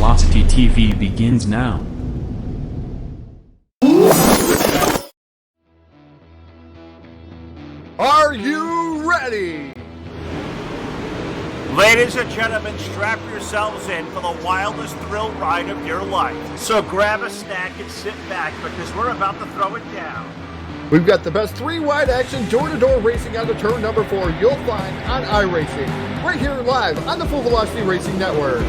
Velocity TV begins now. Are you ready? Ladies and gentlemen, strap yourselves in for the wildest thrill ride of your life. So grab a snack and sit back because we're about to throw it down. We've got the best three-wide action door-to-door racing on the turn number 4 you'll find on iRacing, right here live on the Full Velocity Racing Network.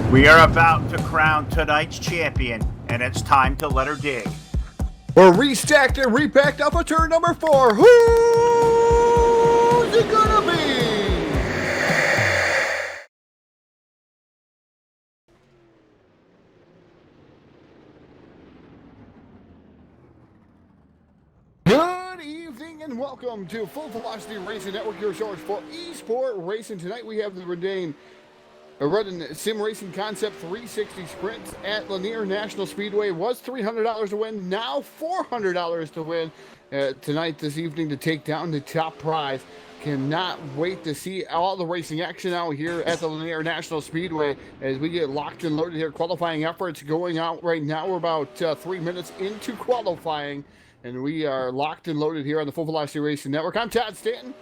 We are about to crown tonight's champion, and it's time to let her dig. We're restacked and repacked up for turn number 4. Who's it gonna be? Good evening and welcome to Full Velocity Racing Network, your source for eSport racing. Tonight we have the Rudeeen Sim Racing Concept 360 Sprints at Lanier National Speedway. Was $300 to win, now $400 to win tonight, this evening, to take down the top prize. Cannot wait to see all the racing action out here at the Lanier National Speedway as we get locked and loaded here. Qualifying efforts going out right now. We're about 3 minutes into qualifying, and we are locked and loaded here on the Full Velocity Racing Network. I'm Todd Stanton.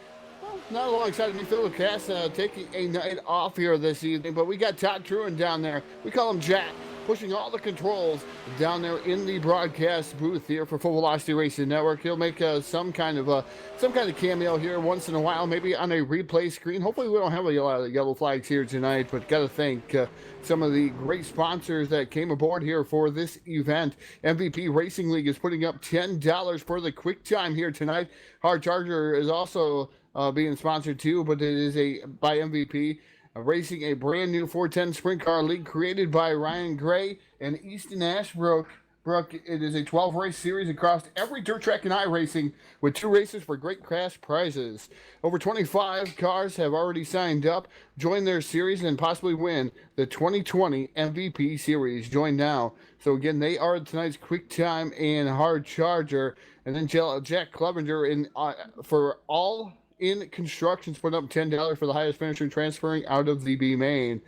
Not alongside me, Phil Cass, taking a night off here this evening, but we got Todd Truan down there. We call him Jack, pushing all the controls down there in the broadcast booth here for Full Velocity Racing Network. He'll make some kind of cameo here once in a while, maybe on a replay screen. Hopefully we don't have a lot of yellow flags here tonight, but got to thank some of the great sponsors that came aboard here for this event. MVP Racing League is putting up $10 for the quick time here tonight. Hard Charger is also being sponsored too, but it is by MVP Racing, a brand new 410 sprint car league created by Ryan Gray and Easton Ashbrook. It is a 12-race series across every dirt track in iRacing with 2 races for great cash prizes. Over 25 cars have already signed up, join their series, and possibly win the 2020 MVP series. Join now. So again, they are tonight's quick time and hard charger. And then Jack Clevenger for all in constructions, putting up $10 for the highest finisher transferring out of the B main.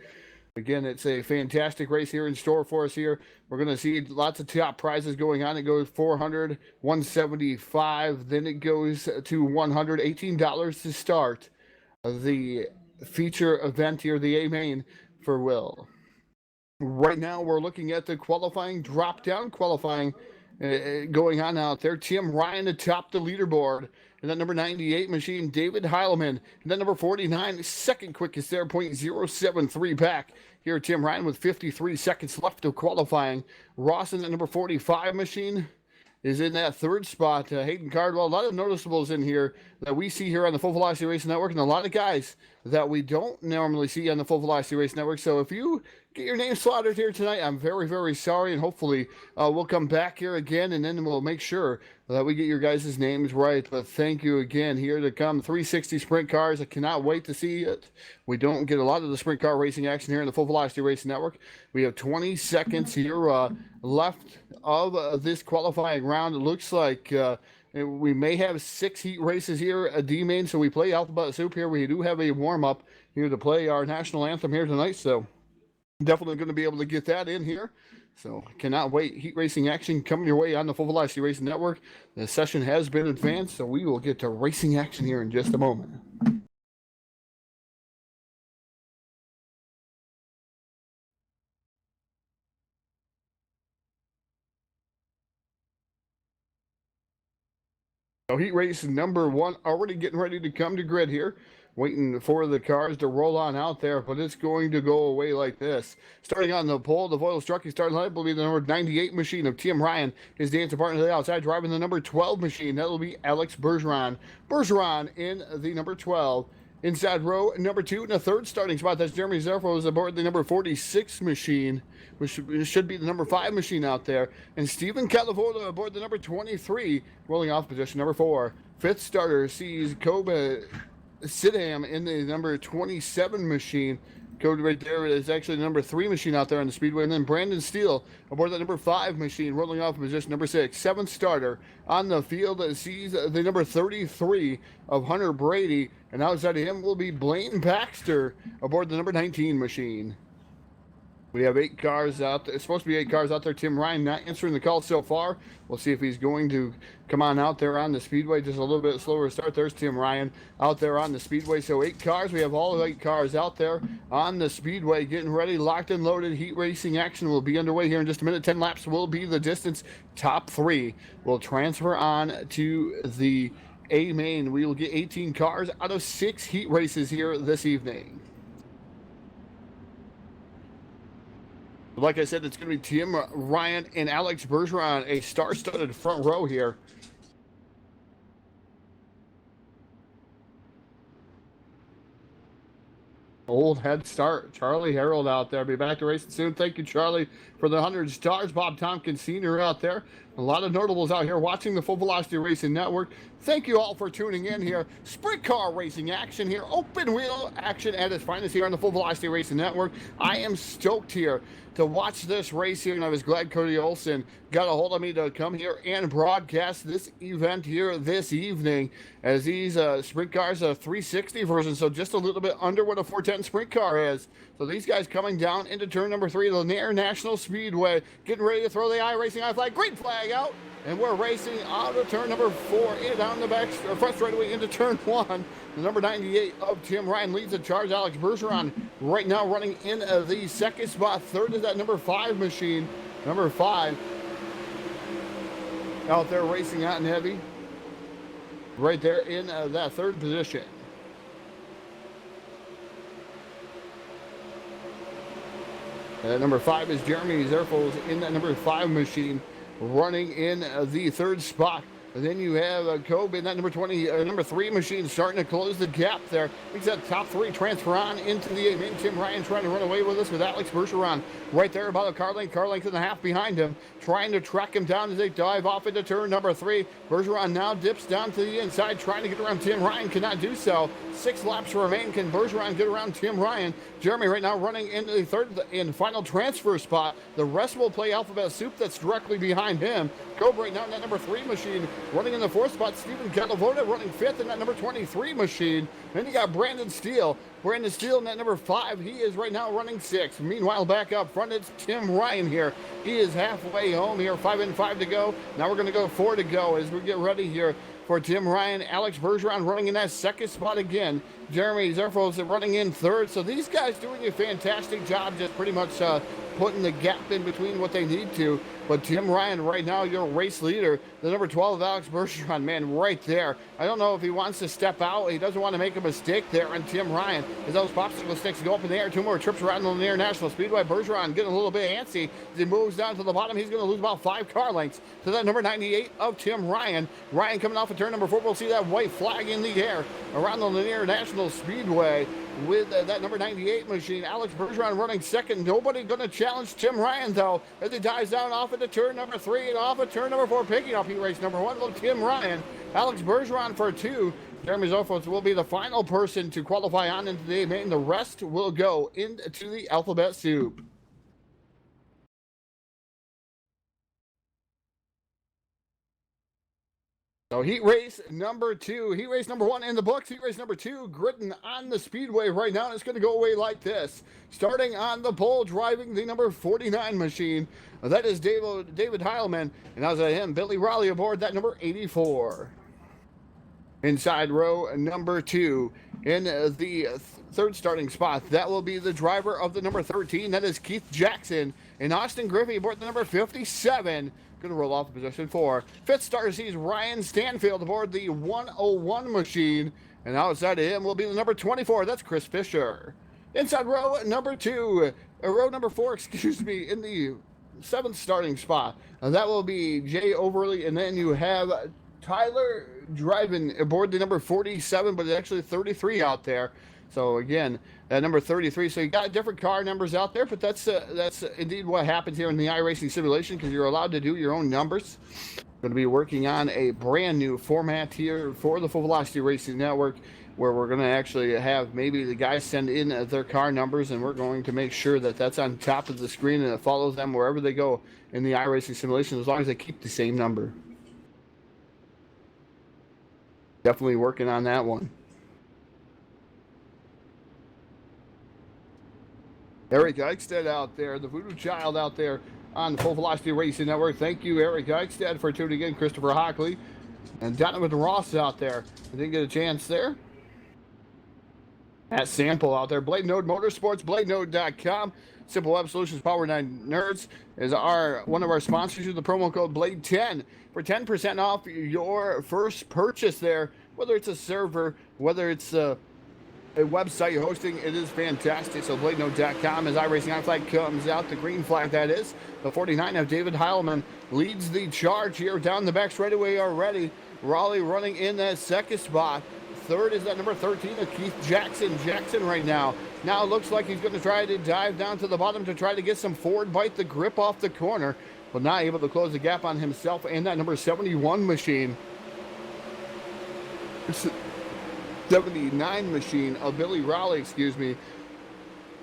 Again, it's a fantastic race here in store for us here. We're going to see lots of top prizes going on. It goes $400, $175, then it goes to $118 to start the feature event here, the A main for Will. Right now, we're looking at the qualifying, drop-down qualifying going on out there. Tim Ryan atop the leaderboard. And then number 98 machine, David Heilman. And then number 49, second quickest there, .073 back. Here, Tim Ryan with 53 seconds left of qualifying. Ross in that number 45 machine is in that third spot. Hayden Cardwell, a lot of noticeables in here that we see here on the Full Velocity Racing Network, and a lot of guys that we don't normally see on the Full Velocity Racing Network. So if you get your name slaughtered here tonight, I'm very, very sorry, and hopefully we'll come back here again, and then we'll make sure that we get your guys' names right. But thank you again. Here to come, 360 sprint cars. I cannot wait to see it. We don't get a lot of the sprint car racing action here in the Full Velocity Racing Network. We have 20 seconds here left of this qualifying round. It looks like we may have 6 heat races here at D-Main, so we play Alphabet Soup here. We do have a warm-up here to play our national anthem here tonight, so definitely going to be able to get that in here. So cannot wait. Heat racing action coming your way on the Full Velocity Racing Network. The session has been advanced, so we will get to racing action here in just a moment. So heat race number 1 already getting ready to come to grid here. waiting for the cars to roll on out there, but it's going to go away like this. Starting on the pole, the Voyles Trucking starting line will be the number 98 machine of Tim Ryan. His dancing partner to the outside, driving the number 12 machine. That will be Alex Bergeron. Bergeron in the number 12. Inside row number 2 in the third starting spot, that's Jeremy Zerfos aboard the number 46 machine, which should be the number 5 machine out there. And Stephen Calavoda aboard the number 23, rolling off position number 4. Fifth starter sees Kobe Sidham in the number 27 machine. Code right there is actually the number 3 machine out there on the Speedway. And then Brandon Steele aboard the number 5 machine, rolling off position number 6. Seventh starter on the field sees the number 33 of Hunter Brady. And outside of him will be Blaine Baxter aboard the number 19 machine. We have 8 cars out there. It's supposed to be 8 cars out there. Tim Ryan not answering the call so far. We'll see if he's going to come on out there on the Speedway. Just a little bit slower start. There's Tim Ryan out there on the Speedway. So 8 cars. We have all 8 cars out there on the Speedway getting ready. Locked and loaded. Heat racing action will be underway here in just a minute. 10 laps will be the distance. Top 3 will transfer on to the A main. We will get 18 cars out of 6 heat races here this evening. Like I said, it's going to be Tim Ryan and Alex Bergeron, a star-studded front row here. Old head start. Charlie Harold out there. Be back to racing soon. Thank you, Charlie, for the 100 stars. Bob Tompkins Sr. out there. A lot of notables out here watching the Full Velocity Racing Network. Thank you all for tuning in here. Sprint car racing action here. Open wheel action at its finest here on the Full Velocity Racing Network. I am stoked here to watch this race here, and I was glad Cody Olson got a hold of me to come here and broadcast this event here this evening, as these sprint cars are 360 version, so just a little bit under what a 410 sprint car is. So these guys coming down into turn number 3, Lanier National Speedway, getting ready to throw the iRacing I flag. Green flag out, and we're racing out of turn number 4 in down the back front straightaway into turn 1. The number 98 of Tim Ryan leads the charge. Alex Bergeron right now running in the second spot. Third is that number 5 machine. Number 5 out there racing hot and heavy. Right there in that third position. Number 5 is Jeremy Zerfos in that number 5 machine, running in the third spot. And then you have Kobe in that number 20, number 3 machine starting to close the gap there. Makes that top 3 transfer on into the main. Tim Ryan trying to run away with us with Alex Bergeron right there about a car length and a half behind him, trying to track him down as they dive off into turn number 3. Bergeron now dips down to the inside, trying to get around Tim Ryan, cannot do so. 6 laps remain. Can Bergeron get around Tim Ryan? Jeremy right now running into the third and final transfer spot. The rest will play alphabet soup that's directly behind him. Kobe right now in that number 3 machine, running in the 4th spot. Stephen Calavoda running 5th in that number 23 machine. Then you got Brandon Steele. Brandon Steele in that number 5. He is right now running 6th. Meanwhile, back up front, it's Tim Ryan here. He is halfway home here. 5 and 5 to go. Now we're going to go 4 to go as we get ready here for Tim Ryan. Alex Bergeron running in that second spot again. Jeremy Zerfos running in 3rd. So these guys doing a fantastic job, just pretty much putting the gap in between what they need to. But Tim Ryan right now, your race leader, the number 12 Alex Bergeron, man, right there. I don't know if he wants to step out. He doesn't want to make a mistake there on Tim Ryan. As those popsicle sticks go up in the air, 2 more trips around the Lanier National Speedway. Bergeron getting a little bit antsy as he moves down to the bottom. He's going to lose about 5 car lengths to that number 98 of Tim Ryan. Ryan coming off of turn number 4. We'll see that white flag in the air around the Lanier National Speedway with that number 98 machine. Alex Bergeron running 2nd. Nobody going to challenge Tim Ryan, though, as he dives down off into turn number 3 and off of turn number 4, picking up heat race number 1. Little Tim Ryan. Alex Bergeron for 2. Jeremy Zerfos will be the final person to qualify on into the main. The rest will go into the alphabet soup. So heat race number 2, heat race number 1 in the books, heat race number 2, gritting on the Speedway right now, and it's going to go away like this. Starting on the pole, driving the number 49 machine, that is David Heilman, and as I him, Billy Raleigh aboard that number 84. Inside row number 2, in the third starting spot, that will be the driver of the number 13, that is Keith Jackson, and Austin Griffey aboard the number 57. Going to roll off position 4. Fifth starter sees Ryan Stanfield aboard the 101 machine. And outside of him will be the number 24. That's Chris Fisher. Inside row number 2, row number 4, excuse me, in the 7th starting spot. That will be Jay Overly, and then you have Tyler driving aboard the number 47, but it's actually 33 out there. So again, that number 33. So you got different car numbers out there, but that's indeed what happens here in the iRacing simulation, because you're allowed to do your own numbers. Going to be working on a brand new format here for the Full Velocity Racing Network, where we're going to actually have maybe the guys send in their car numbers, and we're going to make sure that that's on top of the screen and it follows them wherever they go in the iRacing simulation, as long as they keep the same number. Definitely working on that one. Eric Eichstead out there, the Voodoo Child out there on the Full Velocity Racing Network. Thank you, Eric Eichstead, for tuning in. Christopher Hockley and Donovan Ross out there. I didn't get a chance there. At Sample out there. Blade Node Motorsports, bladenode.com. Simple Web Solutions Power 9 Nerds is one of our sponsors. Use the promo code BLADE10 for 10% off your first purchase there. Whether it's a server, whether it's a website hosting, it is fantastic. So bladenode.com, as iRacing iFlag comes out, the green flag that is. The 49 of David Heilman leads the charge here down the back straightaway already. Raleigh running in that second spot. Third is that number 13 of Keith Jackson. Jackson right now looks like he's going to try to dive down to the bottom to try to get some forward bite, the grip off the corner, but not able to close the gap on himself and that number 71 machine. 79 machine of Billy Raleigh, excuse me.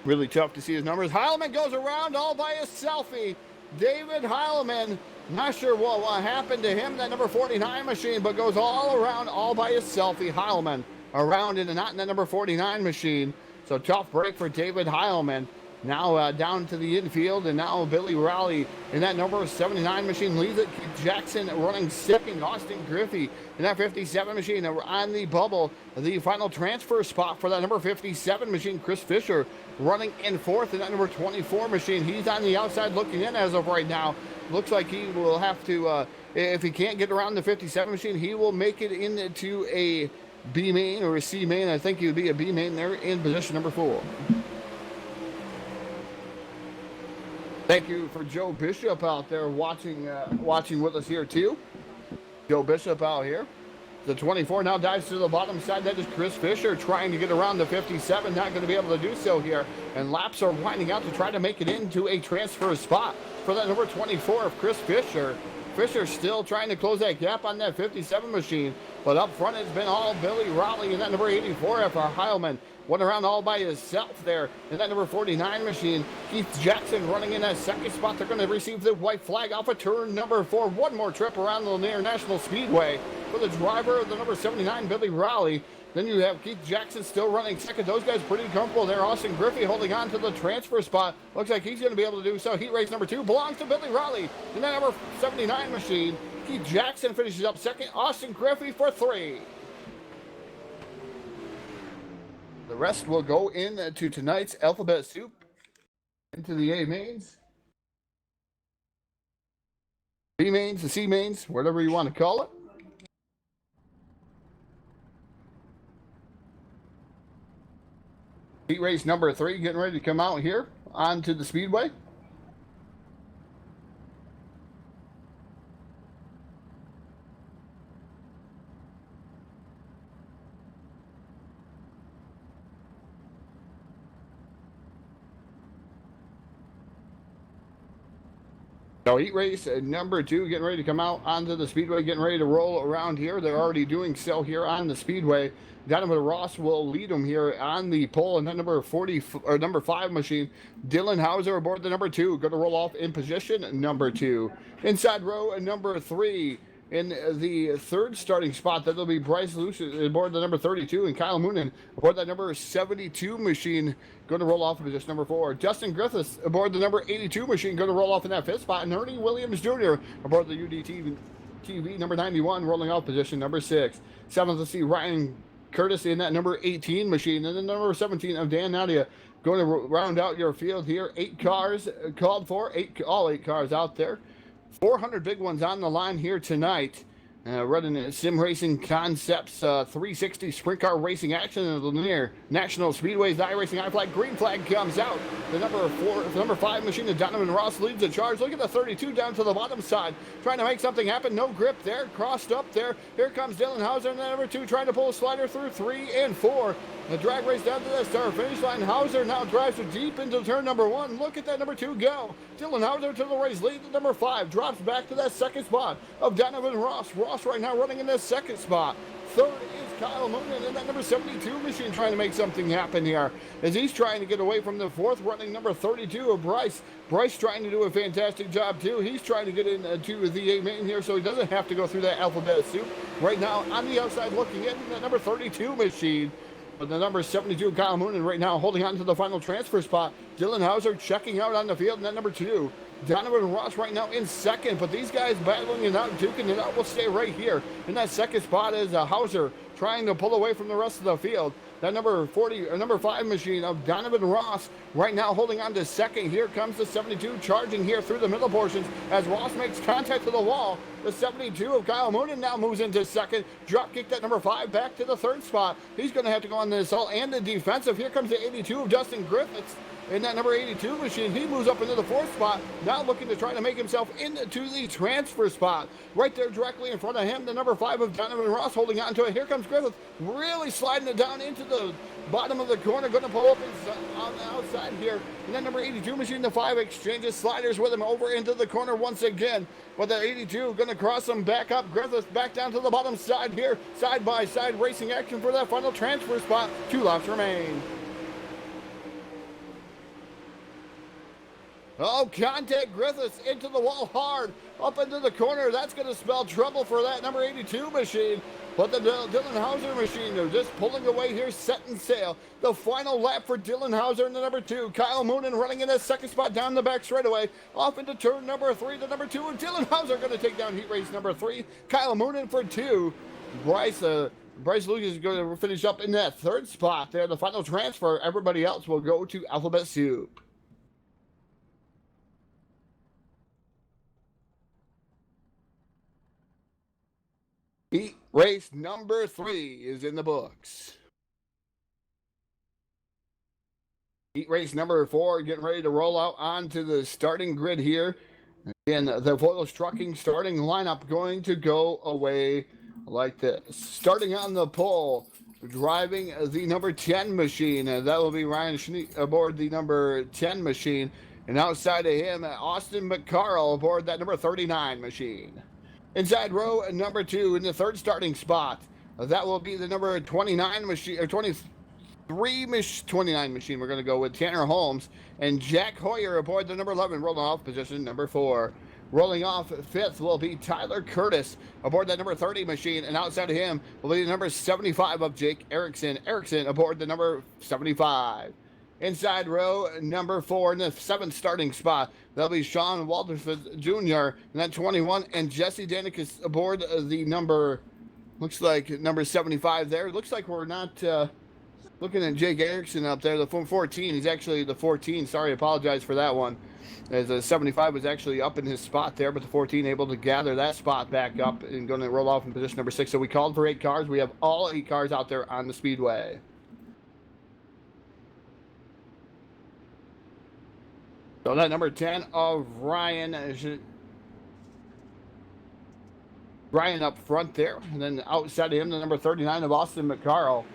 Really tough to see his numbers. Heilman goes around all by his selfie. David Heilman, not sure what happened to him, that number 49 machine, but goes all around all by his selfie. Heilman around and not in that number 49 machine. So tough break for David Heilman. Now down to the infield, and now Billy Raleigh in that number 79 machine leads it. Jackson running second. Austin Griffey in that 57 machine on the bubble. The final transfer spot for that number 57 machine. Chris Fisher running in fourth in that number 24 machine. He's on the outside looking in as of right now. Looks like he will have to, if he can't get around the 57 machine, he will make it into a B main or a C main. I think he would be a B main there in position number 4. Thank you for Joe Bishop out there watching with us here too. Joe Bishop out here. The 24 now dives to the bottom side. That is Chris Fisher trying to get around the 57. Not going to be able to do so here. And laps are winding out to try to make it into a transfer spot for that number 24 of Chris Fisher. Fisher still trying to close that gap on that 57 machine. But up front it's been all Billy Raleigh and that number 84 of Heilman. Went around all by himself there in that number 49 machine. Keith Jackson running in that second spot. They're going to receive the white flag off of turn number 4. One more trip around the Lanier National Speedway for the driver of the number 79, Billy Raleigh. Then you have Keith Jackson still running second. Those guys pretty comfortable there. Austin Griffey holding on to the transfer spot. Looks like he's going to be able to do so. Heat race number 2 belongs to Billy Raleigh in that number 79 machine. Keith Jackson finishes up second. Austin Griffey for 3. The rest will go into tonight's alphabet soup, into the A mains, B mains, the C mains, whatever you want to call it. Heat race number 3 getting ready to come out here onto the Speedway. So heat race number 2 getting ready to come out onto the Speedway, getting ready to roll around here. They're already doing so here on the Speedway. Donovan Ross will lead them here on the pole, and that number 5 machine, Dylan Hauser aboard the number 2, going to roll off in position number 2. Inside row number 3. In the 3rd starting spot, that'll be Bryce Lucius aboard the number 32, and Kyle Moonen aboard that number 72 machine, going to roll off in position number 4. Justin Griffiths aboard the number 82 machine, going to roll off in that 5th spot, and Ernie Williams Jr. aboard the UDT TV number 91, rolling off position number 6. 7th, let's see Ryan Curtis in that number 18 machine, and then number 17 of Dan Nadia going to round out your field here. 8 cars called for, all 8 cars out there. 400 big ones on the line here tonight. Running Sim Racing Concepts 360 Sprint Car Racing Action in the Lanier National Speedway's iRacing I-Flag green flag comes out. The number 5 machine of Donovan Ross leads the charge. Look at the 32 down to the bottom side, trying to make something happen. No grip there, crossed up there. Here comes Dylan Hauser and the number 2 trying to pull a slider through 3 and 4. The drag race down to the start finish line. Hauser now drives her deep into turn number 1. Look at that number 2 go. Dylan Hauser to the race lead. The number 5 drops back to that second spot of Donovan Ross. Ross right now running in that second spot. Third is Kyle Moonen and that number 72 machine trying to make something happen here as he's trying to get away from the fourth running number 32 of Bryce. Bryce trying to do a fantastic job too. He's trying to get into the A main here so he doesn't have to go through that alphabet soup. Right now on the outside looking in that number 32 machine. But the number 72, Kyle Moonen, right now holding on to the final transfer spot. Dylan Hauser checking out on the field, and that number 2. Donovan Ross right now in second, but these guys battling it out, duking it out. Will stay right here. In that second spot is Hauser trying to pull away from the rest of the field. That number 40 or number 5 machine of Donovan Ross right now holding on to second. Here comes the 72 charging here through the middle portions as Ross makes contact to the wall. The 72 of Kyle Moonen now moves into second. Drop kick that number 5 back to the third spot. He's going to have to go on the assault and the defensive. Here comes the 82 of Justin Griffiths. In that number 82 machine, he moves up into the fourth spot, now looking to try to make himself into the transfer spot. Right there directly in front of him, the number 5 of Donovan Ross holding on to it. Here comes Griffith, really sliding it down into the bottom of the corner, going to pull up on the outside here. And that number 82 machine, the 5, exchanges sliders with him over into the corner once again. But the 82 going to cross him back up. Griffith back down to the bottom side here. Side by side racing action for that final transfer spot. 2 laps remain. Oh, contact Griffiths into the wall hard, up into the corner. That's going to spell trouble for that number 82 machine. But the Dylan Hauser machine, they're just pulling away here, setting sail. The final lap for Dylan Hauser in the number 2. Kyle Moonen running in that second spot down the back straightaway. Off into turn number 3, the number 2. And Dylan Hauser going to take down heat race number 3. Kyle Moonen for 2. Bryce Lucas is going to finish up in that third spot there. The final transfer. Everybody else will go to alphabet soup. Heat race number 3 is in the books. Heat race number 4 getting ready to roll out onto the starting grid here. Again, the Voiles Trucking starting lineup going to go away like this. Starting on the pole, driving the number 10 machine. That will be Ryan Schneek aboard the number 10 machine. And outside of him, Austin McCarl aboard that number 39 machine. Inside row number 2 in the third starting spot. That will be the number 29 machine, or 29 machine. We're going to go with Tanner Holmes and Jack Hoyer aboard the number 11, rolling off position number 4. Rolling off 5th will be Tyler Curtis aboard that number 30 machine, and outside of him will be the number 75 of Jake Erickson. Erickson aboard the number 75. Inside row number 4 in the 7th starting spot. That'll be Sean Walterford Jr. and that 21, and Jesse Danicus aboard the number, looks like number 75 there. Looks like we're not looking at Jake Erickson up there, the 14. He's actually the 14. Sorry, apologize for that one. As the 75 was actually up in his spot there, but the 14 able to gather that spot back up and going to roll off in position number 6. So we called for 8 cars. We have all 8 cars out there on the Speedway. So that number 10 of Ryan up front there. And then outside of him, the number 39 of Austin McCarl.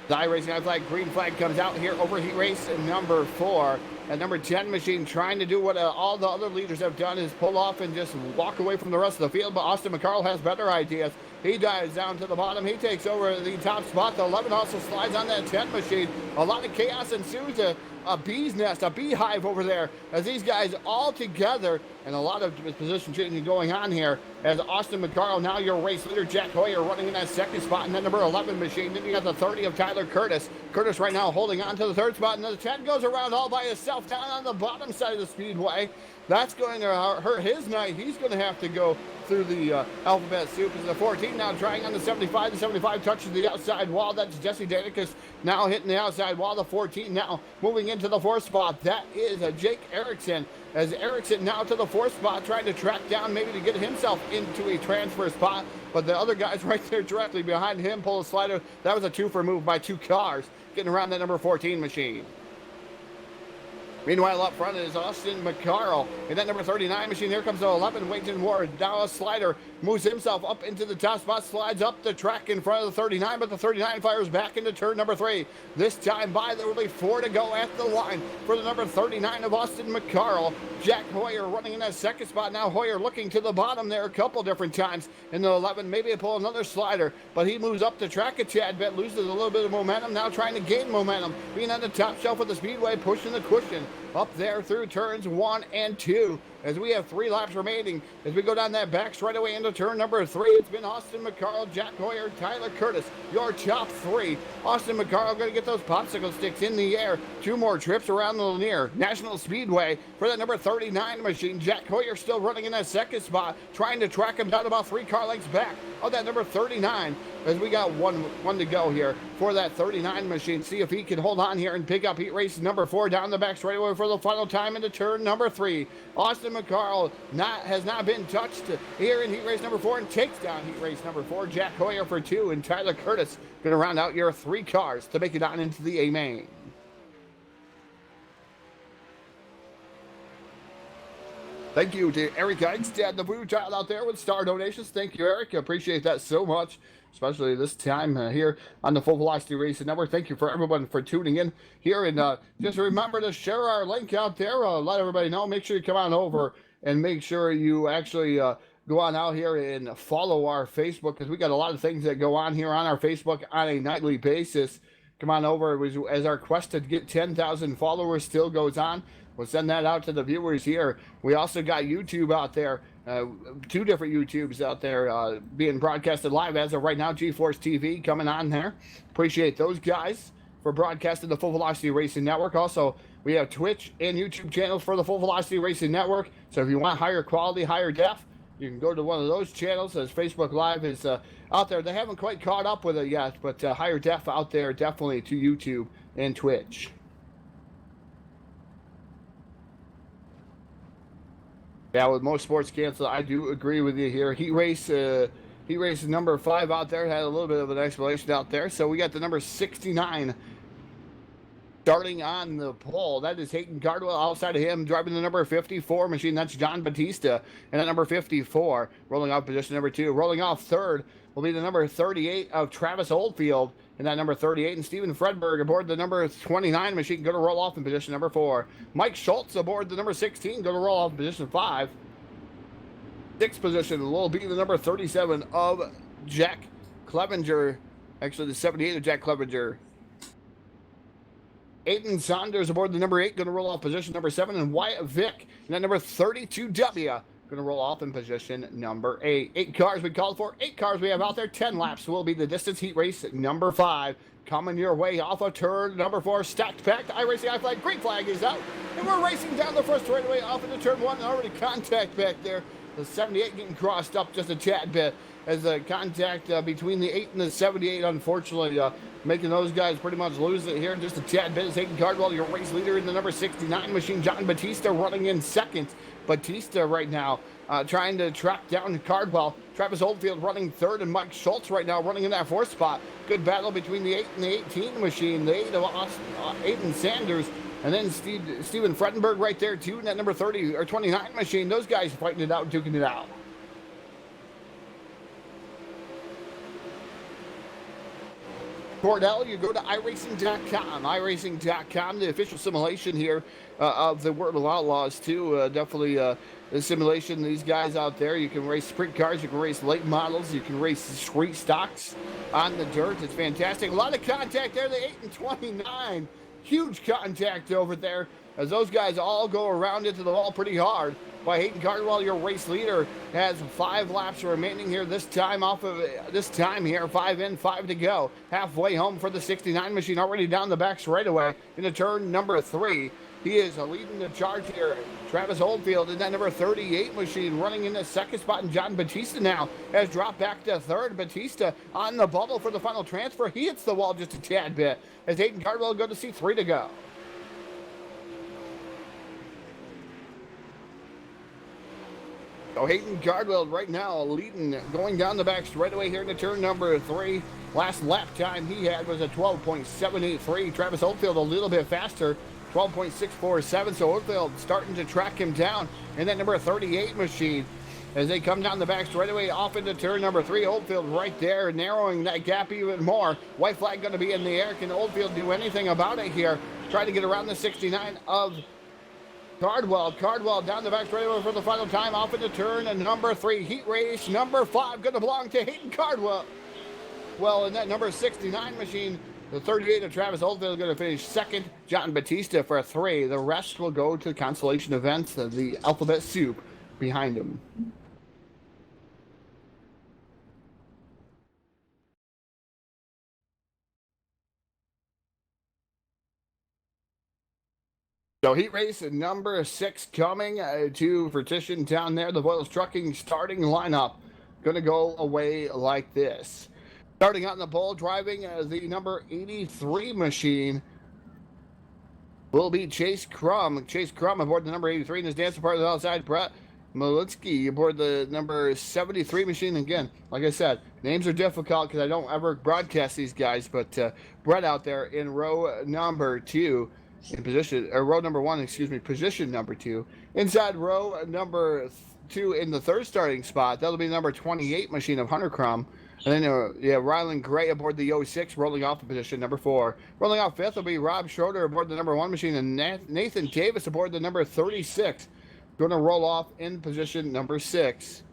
The iRacing flag, green flag comes out here over heat race number 4. And number 10 machine trying to do what all the other leaders have done is pull off and just walk away from the rest of the field. But Austin McCarl has better ideas. He dives down to the bottom. He takes over the top spot. The 11 also slides on that 10 machine. A lot of chaos ensues. A bee's nest, a beehive over there as these guys all together, and a lot of position changing going on here as Austin McCarl, now your race leader, Jack Hoyer running in that second spot, and then number 11 machine. Then you got the 30 of Tyler Curtis. Curtis right now holding on to the third spot, and the 10 goes around all by itself down on the bottom side of the Speedway. That's going to hurt his night. He's going to have to go through the alphabet soup. As the 14 now trying on the 75. The 75 touches the outside wall. That's Jesse Danicus now hitting the outside wall. The 14 now moving into the 4th spot. That is Jake Erickson. As Erickson now to the 4th spot, trying to track down maybe to get himself into a transfer spot. But the other guys right there directly behind him pull a slider. That was a 2-for move by 2 cars getting around that number 14 machine. Meanwhile, up front is Austin McCarl. In that number 39 machine, here comes the 11, Wayton Ward. Now a slider, moves himself up into the top spot, slides up the track in front of the 39, but the 39 fires back into turn number 3. This time by literally 4 to go at the line for the number 39 of Austin McCarl. Jack Hoyer running in that 2nd spot. Now Hoyer looking to the bottom there a couple different times. In the 11, maybe he'll pull another slider, but he moves up the track a tad bit, loses a little bit of momentum, now trying to gain momentum. Being on the top shelf of the Speedway, pushing the cushion up there through turns 1 and 2 as we have 3 laps remaining. As we go down that back straightaway into turn number 3, it's been Austin McCarl, Jack Hoyer, Tyler Curtis, your top 3. Austin McCarl going to get those popsicle sticks in the air. 2 more trips around the Lanier National Speedway for that number 39 machine. Jack Hoyer still running in that 2nd spot, trying to track him down about 3 car lengths back of that number 39. As we got one to go here for that 39 machine. See if he can hold on here and pick up heat race number 4 down the back straightaway for the final time into turn number 3. Austin McCarl has not been touched here in heat race number 4 and takes down heat race number 4. Jack Hoyer for 2 and Tyler Curtis going to round out your 3 cars to make it on into the A main. Thank you to Eric Eichstad, the blue child out there with star donations. Thank you, Eric. I appreciate that so much, especially this time here on the Full Velocity Racing Network. Thank you for everyone for tuning in here. And just remember to share our link out there. Let everybody know. Make sure you come on over and make sure you actually go on out here and follow our Facebook, because we got a lot of things that go on here on our Facebook on a nightly basis. Come on over as our quest to get 10,000 followers still goes on. We'll send that out to the viewers here. We also got YouTube out there, 2 different YouTubes out there being broadcasted live as of right now. GeForce TV coming on there. Appreciate those guys for broadcasting the Full Velocity Racing Network. Also, we have Twitch and YouTube channels for the Full Velocity Racing Network. So if you want higher quality, higher def, you can go to one of those channels, as Facebook Live is out there. They haven't quite caught up with it yet, but higher def out there definitely to YouTube and Twitch. Yeah, with most sports canceled, I do agree with you here. Heat race number 5 out there had a little bit of an explanation out there. So we got the number 69 starting on the pole. That is Hayden Cardwell. Outside of him, driving the number 54 machine, that's John Batista. And at number 54, rolling off position number 2. Rolling off 3rd will be the number 38 of Travis Oldfield. And that number 38, and Steven Fredberg aboard the number 29 machine, going to roll off in position number 4. Mike Schultz aboard the number 16, going to roll off in position 5. 6th position will be the number 37 of Jack Clevenger. Actually, the 78 of Jack Clevenger. Aiden Saunders aboard the number 8, going to roll off position number 7. And Wyatt Vick, and that number 32W, going to roll off in position number 8. 8 cars we called for, 8 cars we have out there. 10 laps will be the distance heat race number 5. Coming your way off of turn number 4. Stacked, packed, iRacing I-Flag. Green flag is out. And we're racing down the first straightaway off into turn 1. And already contact back there. The 78 getting crossed up just a tad bit as the contact between the 8 and the 78, unfortunately, making those guys pretty much lose it here. Just a tad bit is Hayden Cardwell, your race leader in the number 69 machine. John Batista running in 2nd. Batista right now trying to track down Cardwell. Travis Oldfield running 3rd, and Mike Schultz right now running in that 4th spot. Good battle between the 8 and the 18 machine. The 8 of Aiden Sanders. And then Steven Fredenberg right there too, in that number 30 or 29 machine. Those guys fighting it out, duking it out. Cordell, you go to iRacing.com. iRacing.com, the official simulation here of the World of Outlaws too. Definitely the simulation. These guys out there, you can race sprint cars, you can race late models, you can race street stocks on the dirt. It's fantastic. A lot of contact there, the 8 and 29. Huge contact over there as those guys all go around into the wall pretty hard. By Hayden Cardwell, your race leader, has 5 laps remaining here this time here. 5 in, 5 to go. Halfway home for the 69 machine, already down the back straightaway into turn number 3. He is leading the charge here. Travis Oldfield in that number 38 machine running in the second spot, and John Batista now has dropped back to third. Batista on the bubble for the final transfer. He hits the wall just a tad bit as Hayden Cardwell go to C3 to go. So Hayden Cardwell right now leading, going down the back straightaway here into turn number 3. Last lap time he had was a 12.783. Travis Oldfield a little bit faster, 12.647. So Oldfield starting to track him down in that number 38 machine as they come down the back straightaway off into turn number 3. Oldfield right there, narrowing that gap even more. White flag going to be in the air. Can Oldfield do anything about it here? Trying to get around the 69 of Cardwell. Cardwell down the back straightaway for the final time off into turn number 3. Heat race number 5 going to belong to Hayden Cardwell. Well, in that number 69 machine, the 38 of Travis Oldfield is going to finish second. John Batista for 3. The rest will go to consolation events, the alphabet soup behind him. So heat race number 6 coming to fruition down there. The Boyles Trucking starting lineup going to go away like this. Starting out in the pole, driving the number 83 machine will be Chase Crum. Chase Crum aboard the number 83 in his dancing partner outside. Brett Malitsky aboard the number 73 machine. Again, like I said, names are difficult because I don't ever broadcast these guys, but Brett out there in row number 2. In position, or row number 1, excuse me, position number 2. Inside row number 2 in the third starting spot, that'll be number 28 machine of Hunter Crum. And then, Rylan Gray aboard the 06, rolling off in position number 4. Rolling off 5th will be Rob Schroeder aboard the number 1 machine, and Nathan Davis aboard the number 36. Going to roll off in position number 6.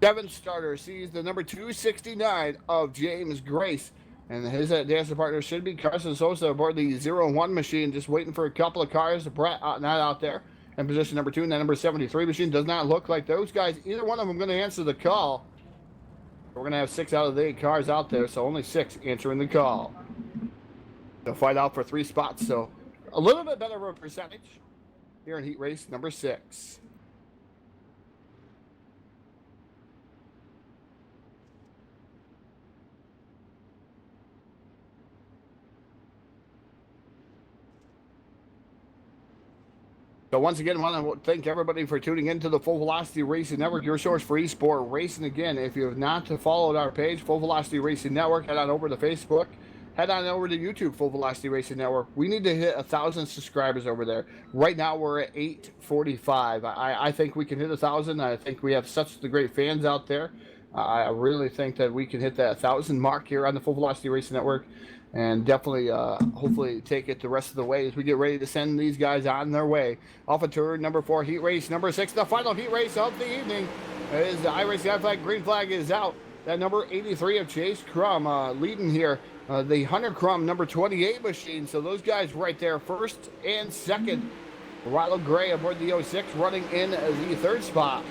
7th starter sees the number 269 of James Grace. And his dancing partner should be Carson Sosa aboard the 01 machine, just waiting for a couple of cars. Brett not out there in position number 2. And that number 73 machine does not look like those guys. Either one of them going to answer the call. We're going to have 6 out of the 8 cars out there, so only 6 answering the call. They'll fight out for 3 spots, so a little bit better of a percentage here in heat race number 6. So once again, I want to thank everybody for tuning into the Full Velocity Racing Network, your source for eSport racing. Again, if you have not followed our page, Full Velocity Racing Network, head on over to Facebook, head on over to YouTube, Full Velocity Racing Network. We need to hit 1,000 subscribers over there. Right now, we're at 845. I think we can hit 1,000. I think we have such the great fans out there. I really think that we can hit that 1,000 mark here on the Full Velocity Racing Network. And definitely, hopefully, take it the rest of the way as we get ready to send these guys on their way. Off of turn number 4, heat race number 6, the final heat race of the evening. Is the iRacing flag, green flag is out. That number 83 of Chase Crum leading here. The Hunter Crum number 28 machine. So those guys right there, first and second. Rylan Gray aboard the 06 running in the third spot.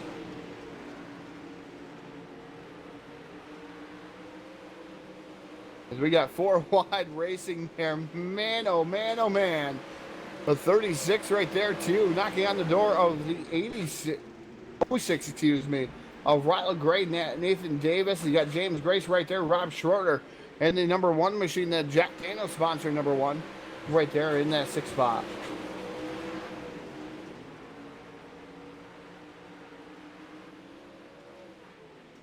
As we got 4 wide racing there. Man, oh man, oh man. The 36 right there too, knocking on the door of the 86, 06, excuse me, of Rylan Gray, Nathan Davis. You got James Grace right there, Rob Schroeder, and the number 1 machine that Jack Daniels sponsored, number 1, right there in that 6th spot.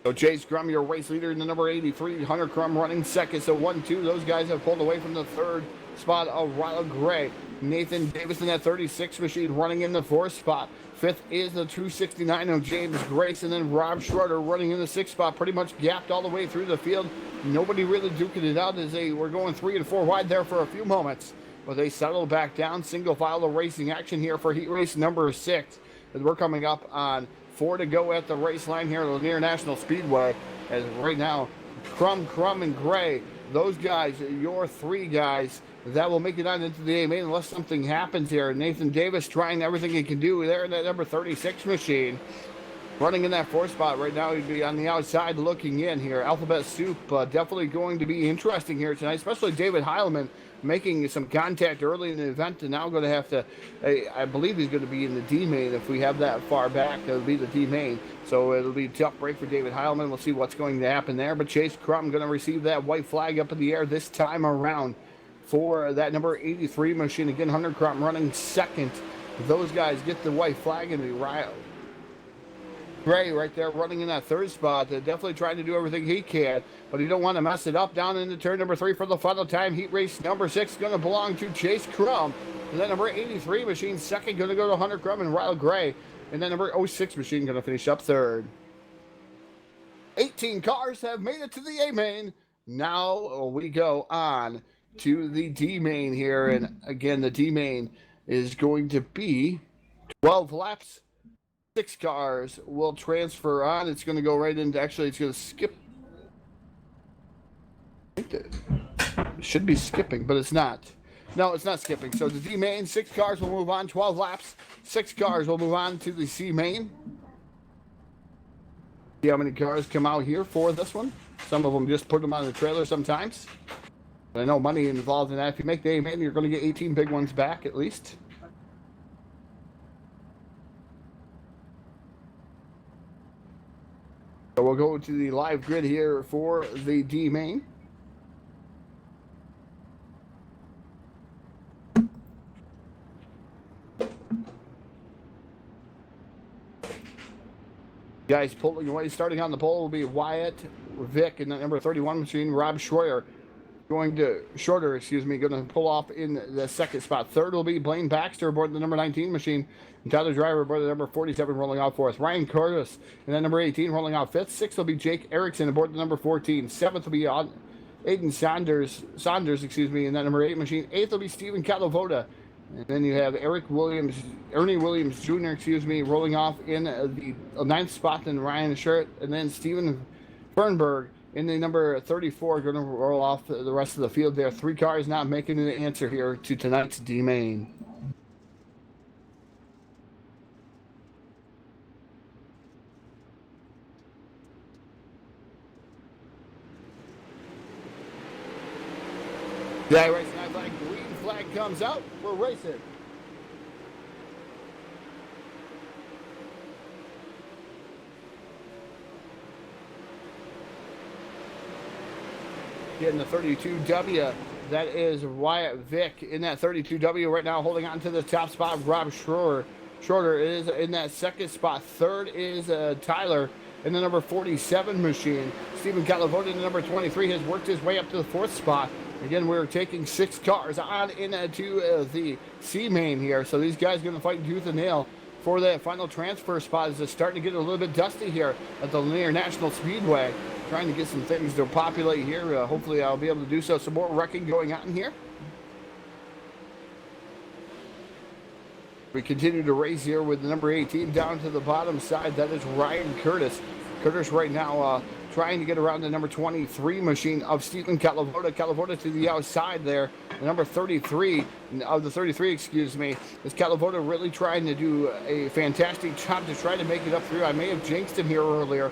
So Chase Crum, your race leader in the number 83. Hunter Crum running second. So 1-2. Those guys have pulled away from the third spot of Rylan Gray. Nathan Davis in that 36 machine running in the 4th spot. 5th is the 269 of James Grace. And then Rob Schroeder running in the 6th spot. Pretty much gapped all the way through the field. Nobody really duking it out as they were going 3 and 4 wide there for a few moments. But they settle back down. Single file of racing action here for heat race number 6. As we're coming up on 4 to go at the race line here at Lanier National Speedway. As right now, Crum, and Gray, those guys, your 3 guys that will make it on into the AMA unless something happens here. Nathan Davis trying everything he can do there in that number 36 machine. Running in that 4th spot right now, he'd be on the outside looking in here. Alphabet Soup definitely going to be interesting here tonight, especially David Heilman making some contact early in the event, and now going to have to, I believe he's going to be in the D main. If we have that far back, it'll be the D main. So it'll be a tough break for David Heilman. We'll see what's going to happen there. But Chase Crum going to receive that white flag up in the air this time around for that number 83 machine. Again, Hunter Crum running second. Those guys get the white flag and the Gray right there running in that 3rd spot. Definitely trying to do everything he can, but he don't want to mess it up. Down into turn number 3 for the final time. Heat race number 6 going to belong to Chase Crum. And then number 83 machine second going to go to Hunter Crum and Ryle Gray. And then number 06 machine going to finish up 3rd. 18 cars have made it to the A main. Now we go on to the D main here. And again, the D main is going to be 12 laps. 6 cars will transfer on. It's going to go right into, actually, it's going to skip. I think it should be skipping, but it's not. No, it's not skipping. So the D main, 6 cars will move on, 12 laps. 6 cars will move on to the C main. See how many cars come out here for this one. Some of them just put them on the trailer sometimes. But I know money involved in that. If you make the A main, you're going to get 18 big ones back at least. So we'll go to the live grid here for the D main. Guys pulling away, starting on the pole will be Wyatt, Vic, and the number 31 machine, Rob Schroeder. Going to pull off in the 2nd spot. 3rd will be Blaine Baxter aboard the number 19 machine. And Tyler Driver aboard the number 47 rolling out 4th. Ryan Curtis and then number 18 rolling out 5th. 6th will be Jake Erickson aboard the number 14. 7th will be Aiden Saunders, and then number 8 machine. 8th will be Stephen Calavoda. And then you have Ernie Williams Jr., rolling off in the 9th spot. Then Ryan Shirt, and then Steven Fernberg in the number 34, going to roll off the rest of the field there. 3 cars not making an answer here to tonight's D main. Yeah, race night flag, green flag comes out. We're racing. Getting the 32W, that is Wyatt Vick in that 32W right now, holding on to the top spot. Rob Schroeder is in that 2nd spot. 3rd is Tyler in the number 47 machine. Stephen Calavoda in the number 23 has worked his way up to the 4th spot. Again, we're taking 6 cars on into the C main here. So these guys are going to fight tooth and nail for that final transfer spot. As it's starting to get a little bit dusty here at the Lanier National Speedway. Trying to get some things to populate here. Hopefully I'll be able to do so. Some more wrecking going on here. We continue to race here with the number 18 down to the bottom side. That is Ryan Curtis. Curtis right now trying to get around the number 23 machine of Stephen Calavoda. Calavoda to the outside there. The number 33 of the 33, is Calavoda really trying to do a fantastic job to try to make it up through. I may have jinxed him here earlier.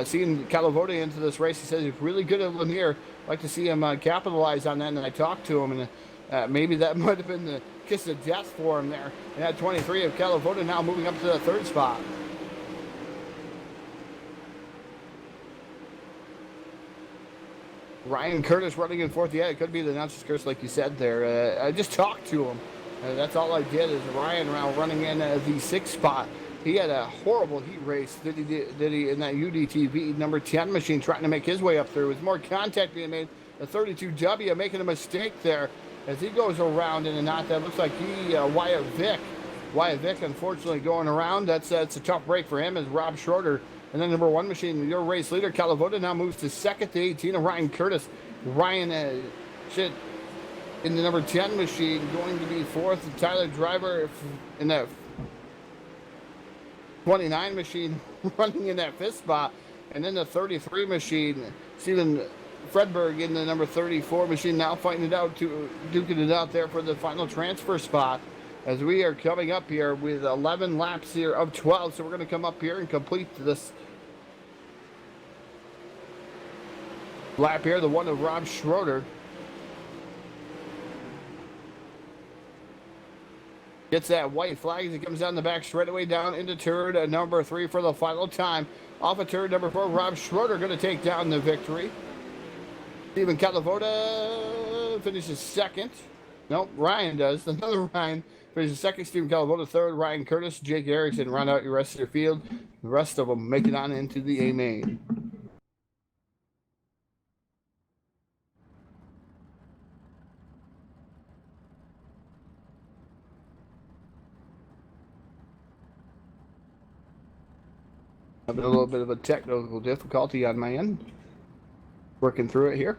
Seeing Calavoda into this race, he says he's really good at Lanier. I'd like to see him capitalize on that, and I talked to him, and maybe that might have been the kiss of death for him there. And at 23 of Calavoda now moving up to the 3rd spot. Ryan Curtis running in 4th. Yeah, it could be the announcer's curse, like you said there. I just talked to him. That's all I did is Ryan now running in the 6th spot. He had a horrible heat race that he did in that UDTV number 10 machine, trying to make his way up through. With more contact being made, the 32W making a mistake there as he goes around in a knot. That looks like Wyatt Vick, unfortunately, going around. That's a tough break for him as Rob Schroeder. And then number 1 machine, your race leader, Calavoda, now moves to 2nd to 18 of Ryan Curtis. Ryan in the number 10 machine, going to be 4th. Tyler Driver in that 29 machine running in that 5th spot. And then the 33 machine, Steven Fredberg in the number 34 machine, now fighting it out, duking it out there for the final transfer spot. as we are coming up here with 11 laps here of 12. So we're going to come up here and complete this lap here, the one of Rob Schroeder. Gets that white flag as he comes down the back straightaway down into turn number 3 for the final time. Off of turn number 4, Rob Schroeder going to take down the victory. Steven Calavoda finishes second. Nope, Ryan does. Another Ryan finishes second. Steven Calavoda third. Ryan Curtis, Jake Erickson round out your rest of your field. The rest of them make it on into the A main. Having a little bit of a technical difficulty on my end. Working through it here.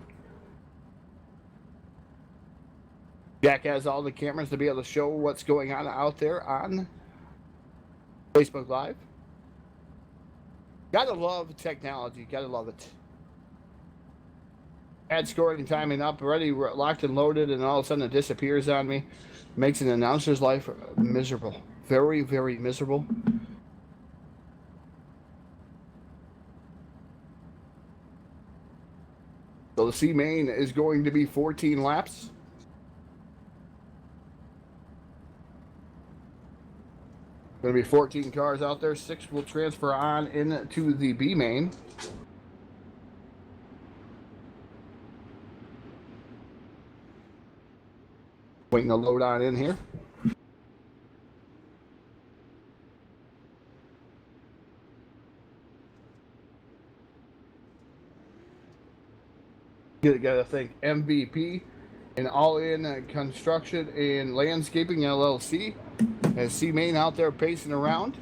Jack has all the cameras to be able to show what's going on out there on Facebook Live. Gotta love technology. Gotta love it. Ad scoring, timing up, already locked and loaded, and all of a sudden it disappears on me. Makes an announcer's life miserable. Very, very miserable. So the C main is going to be 14 laps. Going to be 14 cars out there. 6 will transfer on into the B main. Waiting to load on in here. Gotta thank MVP and All In Construction and Landscaping LLC. As C main out there pacing around.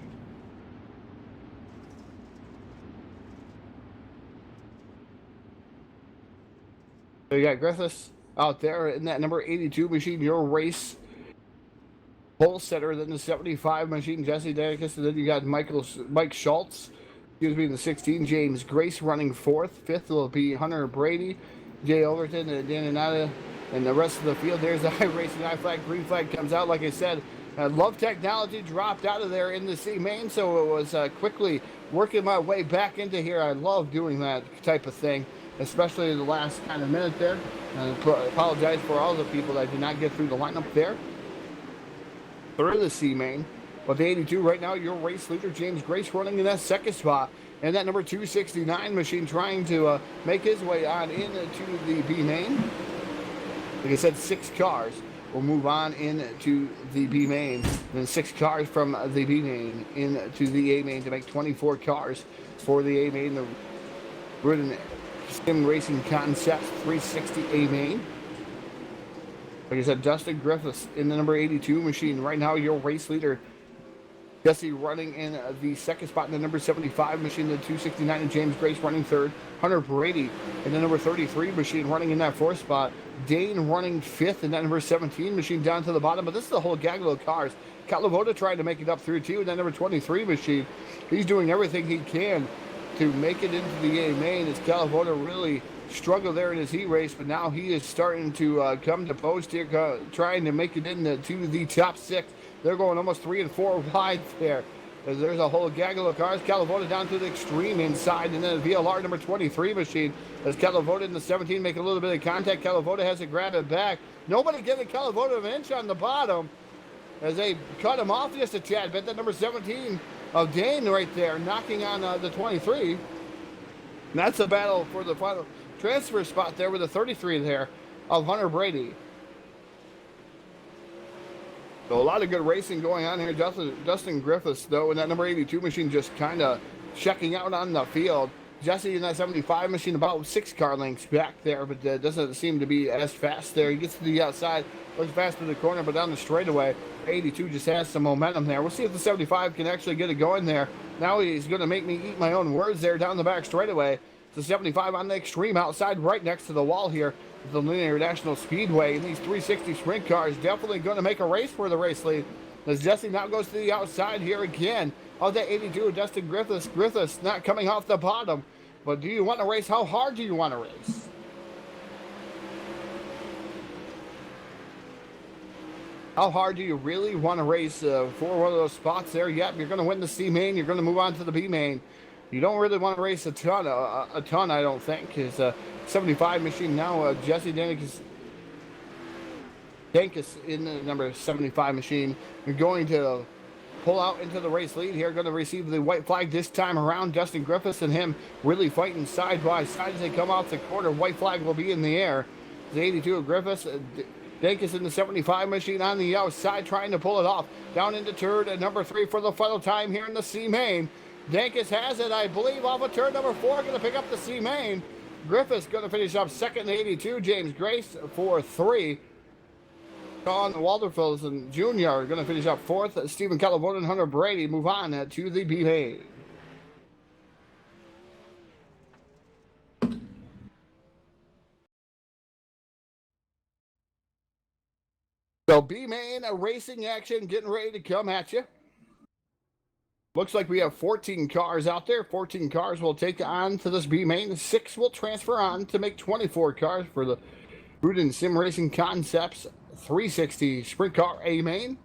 So you got Griffiths out there in that number 82 machine, your race pole setter. Then the 75 machine, Jesse Dacus. And then you got Mike Schultz, excuse me, in the 16, James Grace running fourth. Fifth will be Hunter Brady, Jay Overton, and Dan Anata, and the rest of the field. There's the high racing, high flag, green flag comes out. Like I said, Love Technology dropped out of there in the C main, so it was quickly working my way back into here. I love doing that type of thing, especially the last kind of minute there. I apologize for all the people that did not get through the lineup there. Through the C main. But the 82 right now, your race leader, James Grace, running in that second spot. And that number 269 machine trying to make his way on into the B main. Like I said, 6 cars will move on into the B main. Then 6 cars from the B main into the A main to make 24 cars for the A main. The Rudeeen Sim Racing Concepts 360 A main. Like I said, Dustin Griffiths in the number 82 machine. Right now, your race leader, Jesse running in the second spot in the number 75 machine, the 269, and James Grace running third. Hunter Brady in the number 33 machine running in that fourth spot. Dane running fifth in that number 17 machine down to the bottom. But this is the whole gaggle of cars. Calavoda trying to make it up through too in that number 23 machine. He's doing everything he can to make it into the A main, as Calavoda really struggled there in his heat race, but now he is starting to come to post here, trying to make it into the top 6. They're going almost 3 and 4 wide there. As there's a whole gaggle of cars. Calavoda down to the extreme inside, and then a VLR number 23 machine. As Calavoda in the 17 make a little bit of contact, Calavoda has to grab it back. Nobody giving Calavoda an inch on the bottom as they cut him off just a tad bit. That number 17 of Dane right there, knocking on the 23. And that's a battle for the final transfer spot there with the 33 there of Hunter Brady. So a lot of good racing going on here. Dustin Griffiths, though, in that number 82 machine, just kind of checking out on the field. Jesse in that 75 machine, about 6 car lengths back there, but doesn't seem to be as fast there. He gets to the outside, looks fast to the corner, but down the straightaway, 82 just has some momentum there. We'll see if the 75 can actually get it going there. Now he's going to make me eat my own words there down the back straightaway. The 75 on the extreme outside, right next to the wall here. The Lanier National Speedway, and these 360 sprint cars definitely going to make a race for the race lead. As Jesse now goes to the outside here again of that 82, Dustin Griffiths. Griffiths not coming off the bottom. But do you want to race? How hard do you want to race? How hard do you really want to race for one of those spots there? Yep, you're going to win the C main. You're going to move on to the B main. You don't really want to race a ton, I don't think. His 75 machine now, Jesse Dankus in the number 75 machine. You're going to pull out into the race lead here. Going to receive the white flag this time around. Dustin Griffiths and him really fighting side by side as they come off the corner. White flag will be in the air. The 82 of Griffiths. Dankus in the 75 machine on the outside trying to pull it off. Down into turn at number 3 for the final time here in the C main. Dankus has it, I believe, off of turn number 4. Going to pick up the C main. Griffiths going to finish up second, 82. James Grace for 3. Sean Walderfelsen Jr. going to finish up 4th. Stephen Calavoda and Hunter Brady move on to the B main. So B main racing action getting ready to come at you. Looks like we have 14 cars out there. 14 cars will take on to this B main. 6 will transfer on to make 24 cars for the Rudeeen Sim Racing Concepts 360 Sprint Car A main.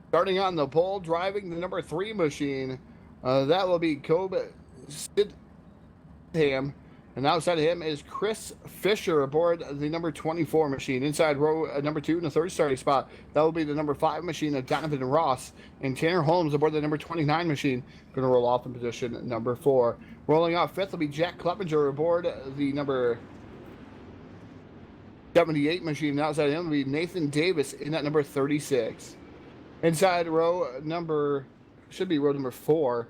Starting on the pole, driving the number 3 machine. That will be Kobe Sidham. And outside of him is Chris Fisher aboard the number 24 machine. Inside row number 2 in the third starting spot. That will be the number 5 machine of Donovan Ross. And Tanner Holmes aboard the number 29 machine. Going to roll off in position number 4. Rolling off 5th will be Jack Clevenger aboard the number 78 machine. And outside of him will be Nathan Davis in that number 36. Inside row number, should be row number 4.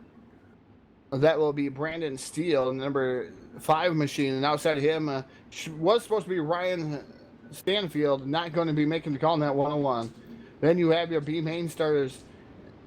That will be Brandon Steele, number 5 machine. And outside of him was supposed to be Ryan Stanfield, not going to be making the call in that 101. Then you have your B main starters.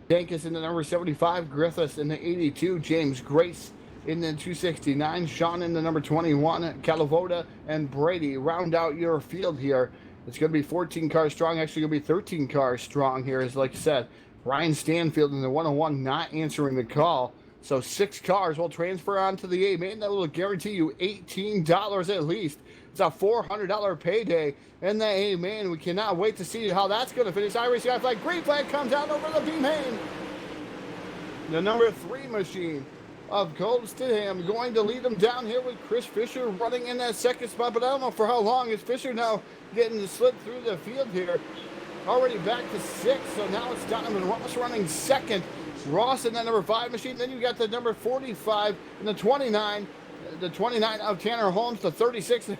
Dankus in the number 75, Griffiths in the 82, James Grace in the 269, Sean in the number 21, Calavoda and Brady round out your field here. It's going to be 14 cars strong. Actually, going to be 13 cars strong here, as like I said. Ryan Stanfield in the 101 not answering the call. So 6 cars will transfer on to the A main. That will guarantee you $18 at least. It's a $400 payday in the A main. We cannot wait to see how that's going to finish. Irish Sky Flag, green flag comes out over the B main. The number 3 machine of Cole Stidham going to lead them down here with Chris Fisher running in that second spot. But I don't know for how long. Is Fisher now getting slipped through the field here. Already back to 6. So now it's Donovan Ross running second. Ross in that number 5 machine. Then you got the number 45 and the 29. The 29 of Tanner Holmes, the 36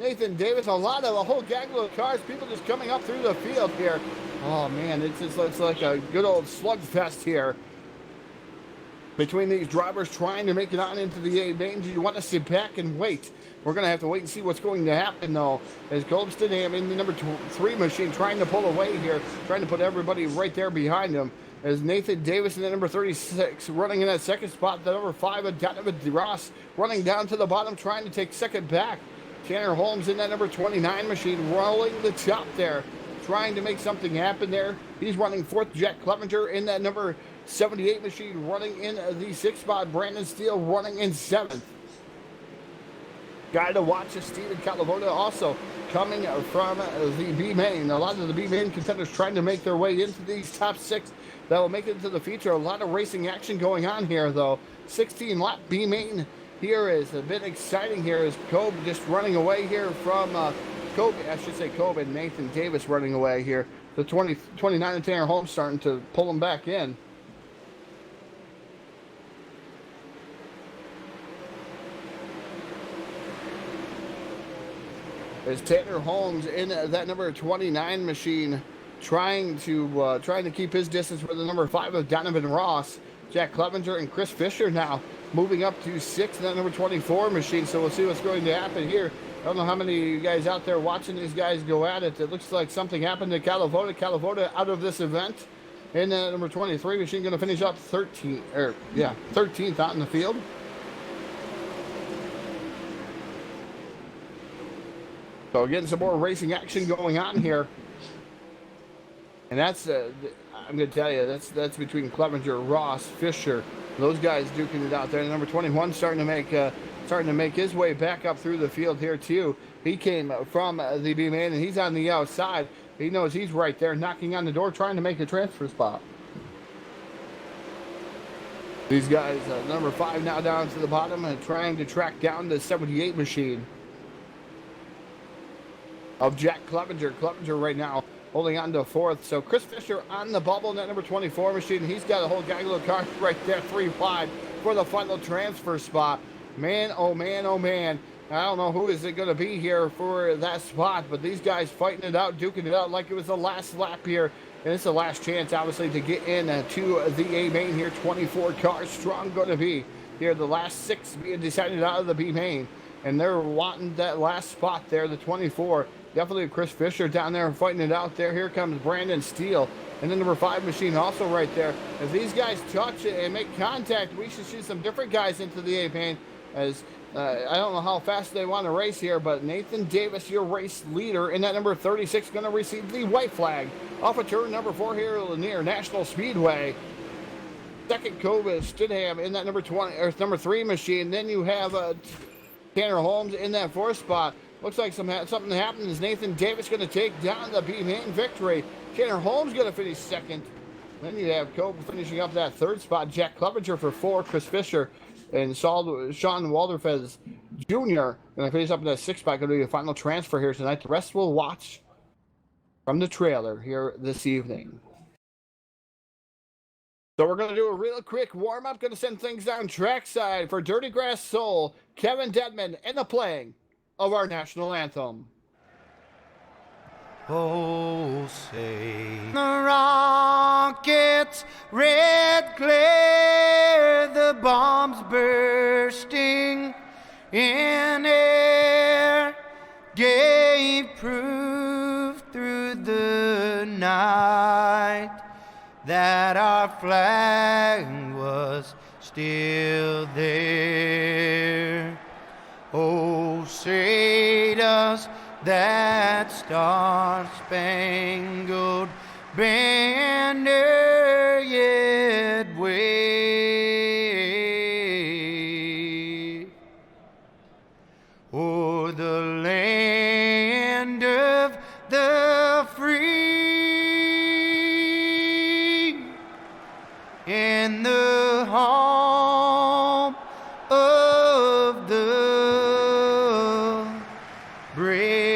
Nathan Davis. A whole gaggle of cars. People just coming up through the field here. Oh man, it's like a good old slugfest here between these drivers trying to make it on into the A main. You want to sit back and wait. We're going to have to wait and see what's going to happen, though, as Goldstedham in the number 3 machine trying to pull away here, trying to put everybody right there behind him. As Nathan Davis in the number 36 running in that second spot. The number 5 of Donovan Ross running down to the bottom, trying to take second back. Tanner Holmes in that number 29 machine rolling the top there, trying to make something happen there. He's running 4th. Jack Clevenger in that number 78 machine running in the 6th spot. Brandon Steele running in 7th. Guy to watch is Stephen Calavoda, also coming from the B main. A lot of the B main contenders trying to make their way into these top 6 that will make it into the feature. A lot of racing action going on here, though. 16 lap B main here is a bit exciting here as Kobe just running away here from Kobe and Nathan Davis running away here. The 29 and Tanner Holmes starting to pull them back in. As Tanner Holmes in that number 29 machine trying to keep his distance with the number 5 of Donovan Ross. Jack Clevenger and Chris Fisher now moving up to 6th in that number 24 machine. So we'll see what's going to happen here. I don't know how many of you guys out there watching these guys go at it. It looks like something happened to Calavoda. Calavoda out of this event in the number 23 machine, going to finish up 13th out in the field. So getting some more racing action going on here. And that's, I'm going to tell you, that's between Clevenger, Ross, Fisher. Those guys duking it out there. And number 21 starting to make his way back up through the field here too. He came from the B-man, and he's on the outside. He knows he's right there, knocking on the door, trying to make a transfer spot. These guys, number 5 now down to the bottom, trying to track down the 78 machine of Jack Clevenger. Clevenger right now holding on to 4th. So Chris Fisher on the bubble in that number 24 machine. He's got a whole gaggle of cars right there, 3 wide for the final transfer spot. Man, oh man, oh man. I don't know who is it going to be here for that spot, but these guys fighting it out, duking it out like it was the last lap here. And it's the last chance, obviously, to get in to the A main here. 24 cars strong going to be here. The last 6 being decided out of the B main. And they're wanting that last spot there, the 24. Definitely Chris Fisher down there fighting it out there. Here comes Brandon Steele. And the number 5 machine also right there. As these guys touch it and make contact, we should see some different guys into the A main. As I don't know how fast they want to race here, but Nathan Davis, your race leader, in that number 36, going to receive the white flag off of turn number 4 here at Lanier National Speedway. Second, Kobe Stidham in that number 20 or number 3 machine. Then you have Tanner Holmes in that 4th spot. Looks like something happened. Is Nathan Davis going to take down the B-main victory? Tanner Holmes going to finish 2nd. Then you have Kobe finishing up that 3rd spot. Jack Clevenger for 4. Chris Fisher and Sean Walderfez Jr. going to finish up in that 6th spot. Going to be the final transfer here tonight. The rest will watch from the trailer here this evening. So we're going to do a real quick warm-up. Going to send things down trackside for Dirty Grass Soul, Kevin Dedman, and the playing of our national anthem. Oh, say the rockets, red glare, the bombs bursting in air, gave proof through the night that our flag was still there. Oh, say does that star-spangled banner yet wave o'er the land of the free and the home of the brave.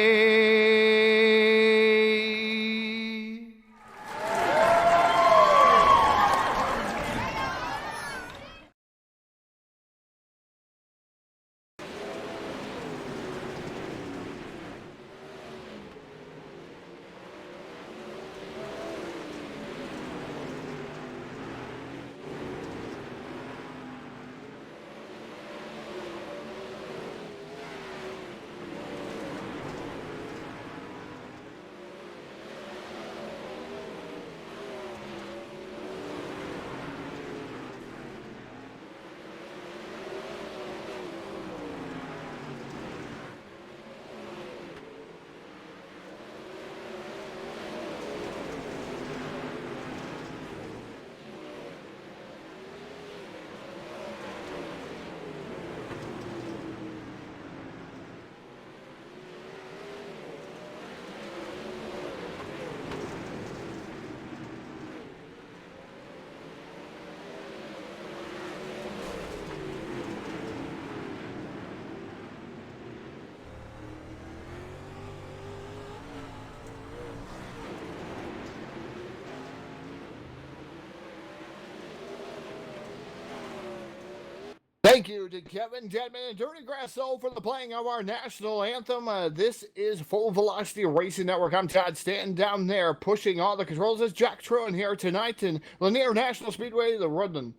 Thank you to Kevin Dedman and Dirty Grass Soul for the playing of our national anthem. This is Full Velocity Racing Network. I'm Todd Stanton down there pushing all the controls. It's Jack Truan here tonight in Lanier National Speedway, the Rudeeen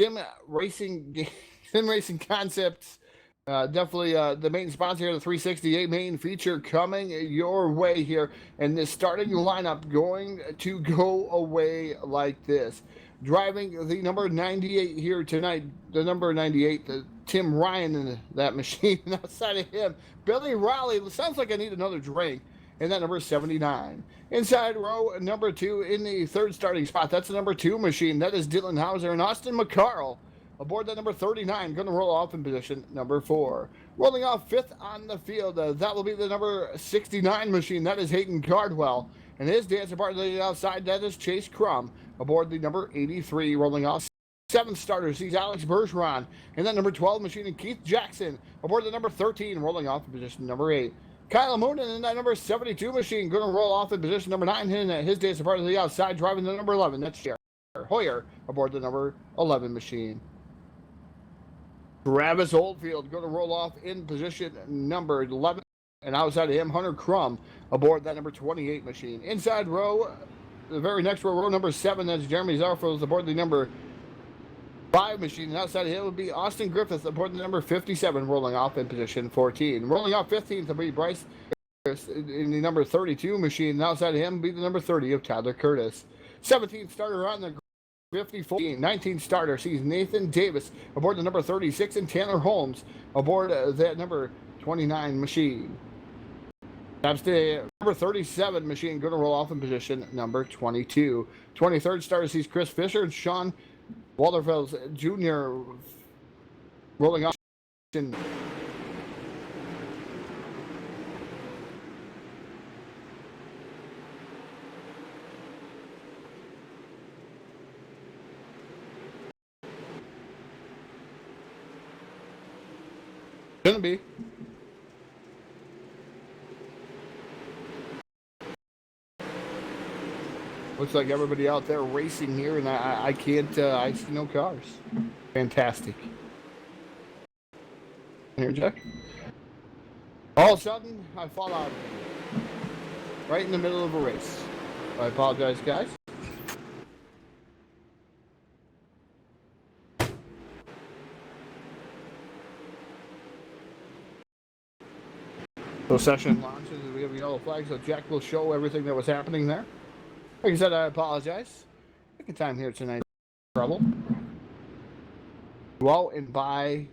Sim Racing Concepts. Definitely the main sponsor here, the 368 main feature coming your way here. And this starting lineup going to go away like this. Driving the number 98 here tonight, the number 98, Tim Ryan in that machine. And outside of him, Billy Raleigh. Sounds like I need another drink. And that number 79. Inside row number 2 in the 3rd starting spot. That's the number 2 machine. That is Dylan Hauser and Austin McCarl aboard the number 39, going to roll off in position number 4. Rolling off 5th on the field, that will be the number 69 machine. That is Hayden Cardwell. And his dancer partner on the outside, that is Chase Crum, aboard the number 83. Rolling off 7th starter sees Alex Bergeron. And then number 12 machine and Keith Jackson, aboard the number 13, rolling off in position number 8. Kyle Moonen in that number 72 machine, going to roll off in position number 9. And his dancer partner on the outside, driving the number 11. That's Jared Hoyer, aboard the number 11 machine. Travis Oldfield going to roll off in position number 11. And outside of him, Hunter Crum aboard that number 28 machine. Inside row, the very next row number 7, that's Jeremy Zarfos aboard the number 5 machine. And outside of him would be Austin Griffith aboard the number 57, rolling off in position 14. Rolling off 15th will be Bryce in the number 32 machine. And outside of him would be the number 30 of Tyler Curtis. 17th starter on the 54. 19th starter sees Nathan Davis aboard the number 36 and Tanner Holmes aboard that number 29 machine. That's the number 37 machine going to roll off in position number 22. 23rd starter sees Chris Fisher and Sean Walterfeld Jr. rolling off. Gonna be. Looks like everybody out there racing here, and I can't, I see no cars. Fantastic. Here, Jack. All of a sudden, I fall out right in the middle of a race. I apologize, guys. So session launches, we have a yellow flag, so Jack will show everything that was happening there. Like I said, I apologize. Second time here tonight. Trouble. Go out and buy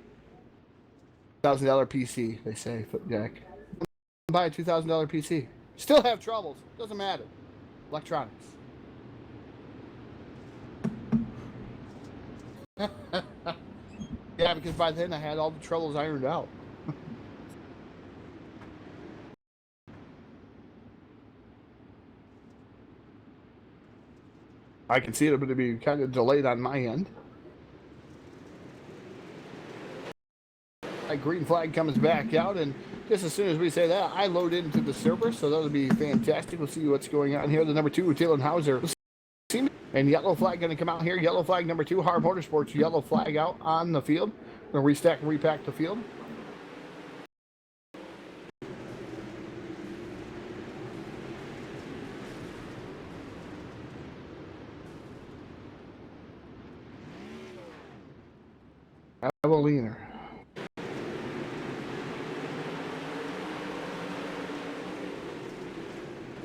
$2,000 PC, they say, Jack. Buy a $2,000 PC. Still have troubles. Doesn't matter. Electronics. Yeah, because by then I had all the troubles ironed out. I can see it, but it'll be kind of delayed on my end. That green flag comes back out, and just as soon as we say that, I load into the server, so that'll be fantastic. We'll see what's going on here. The number 2, Dylan Hauser. And yellow flag going to come out here. Yellow flag number 2, Harv Motorsports. Yellow flag out on the field. Going to restack and repack the field. Lanier.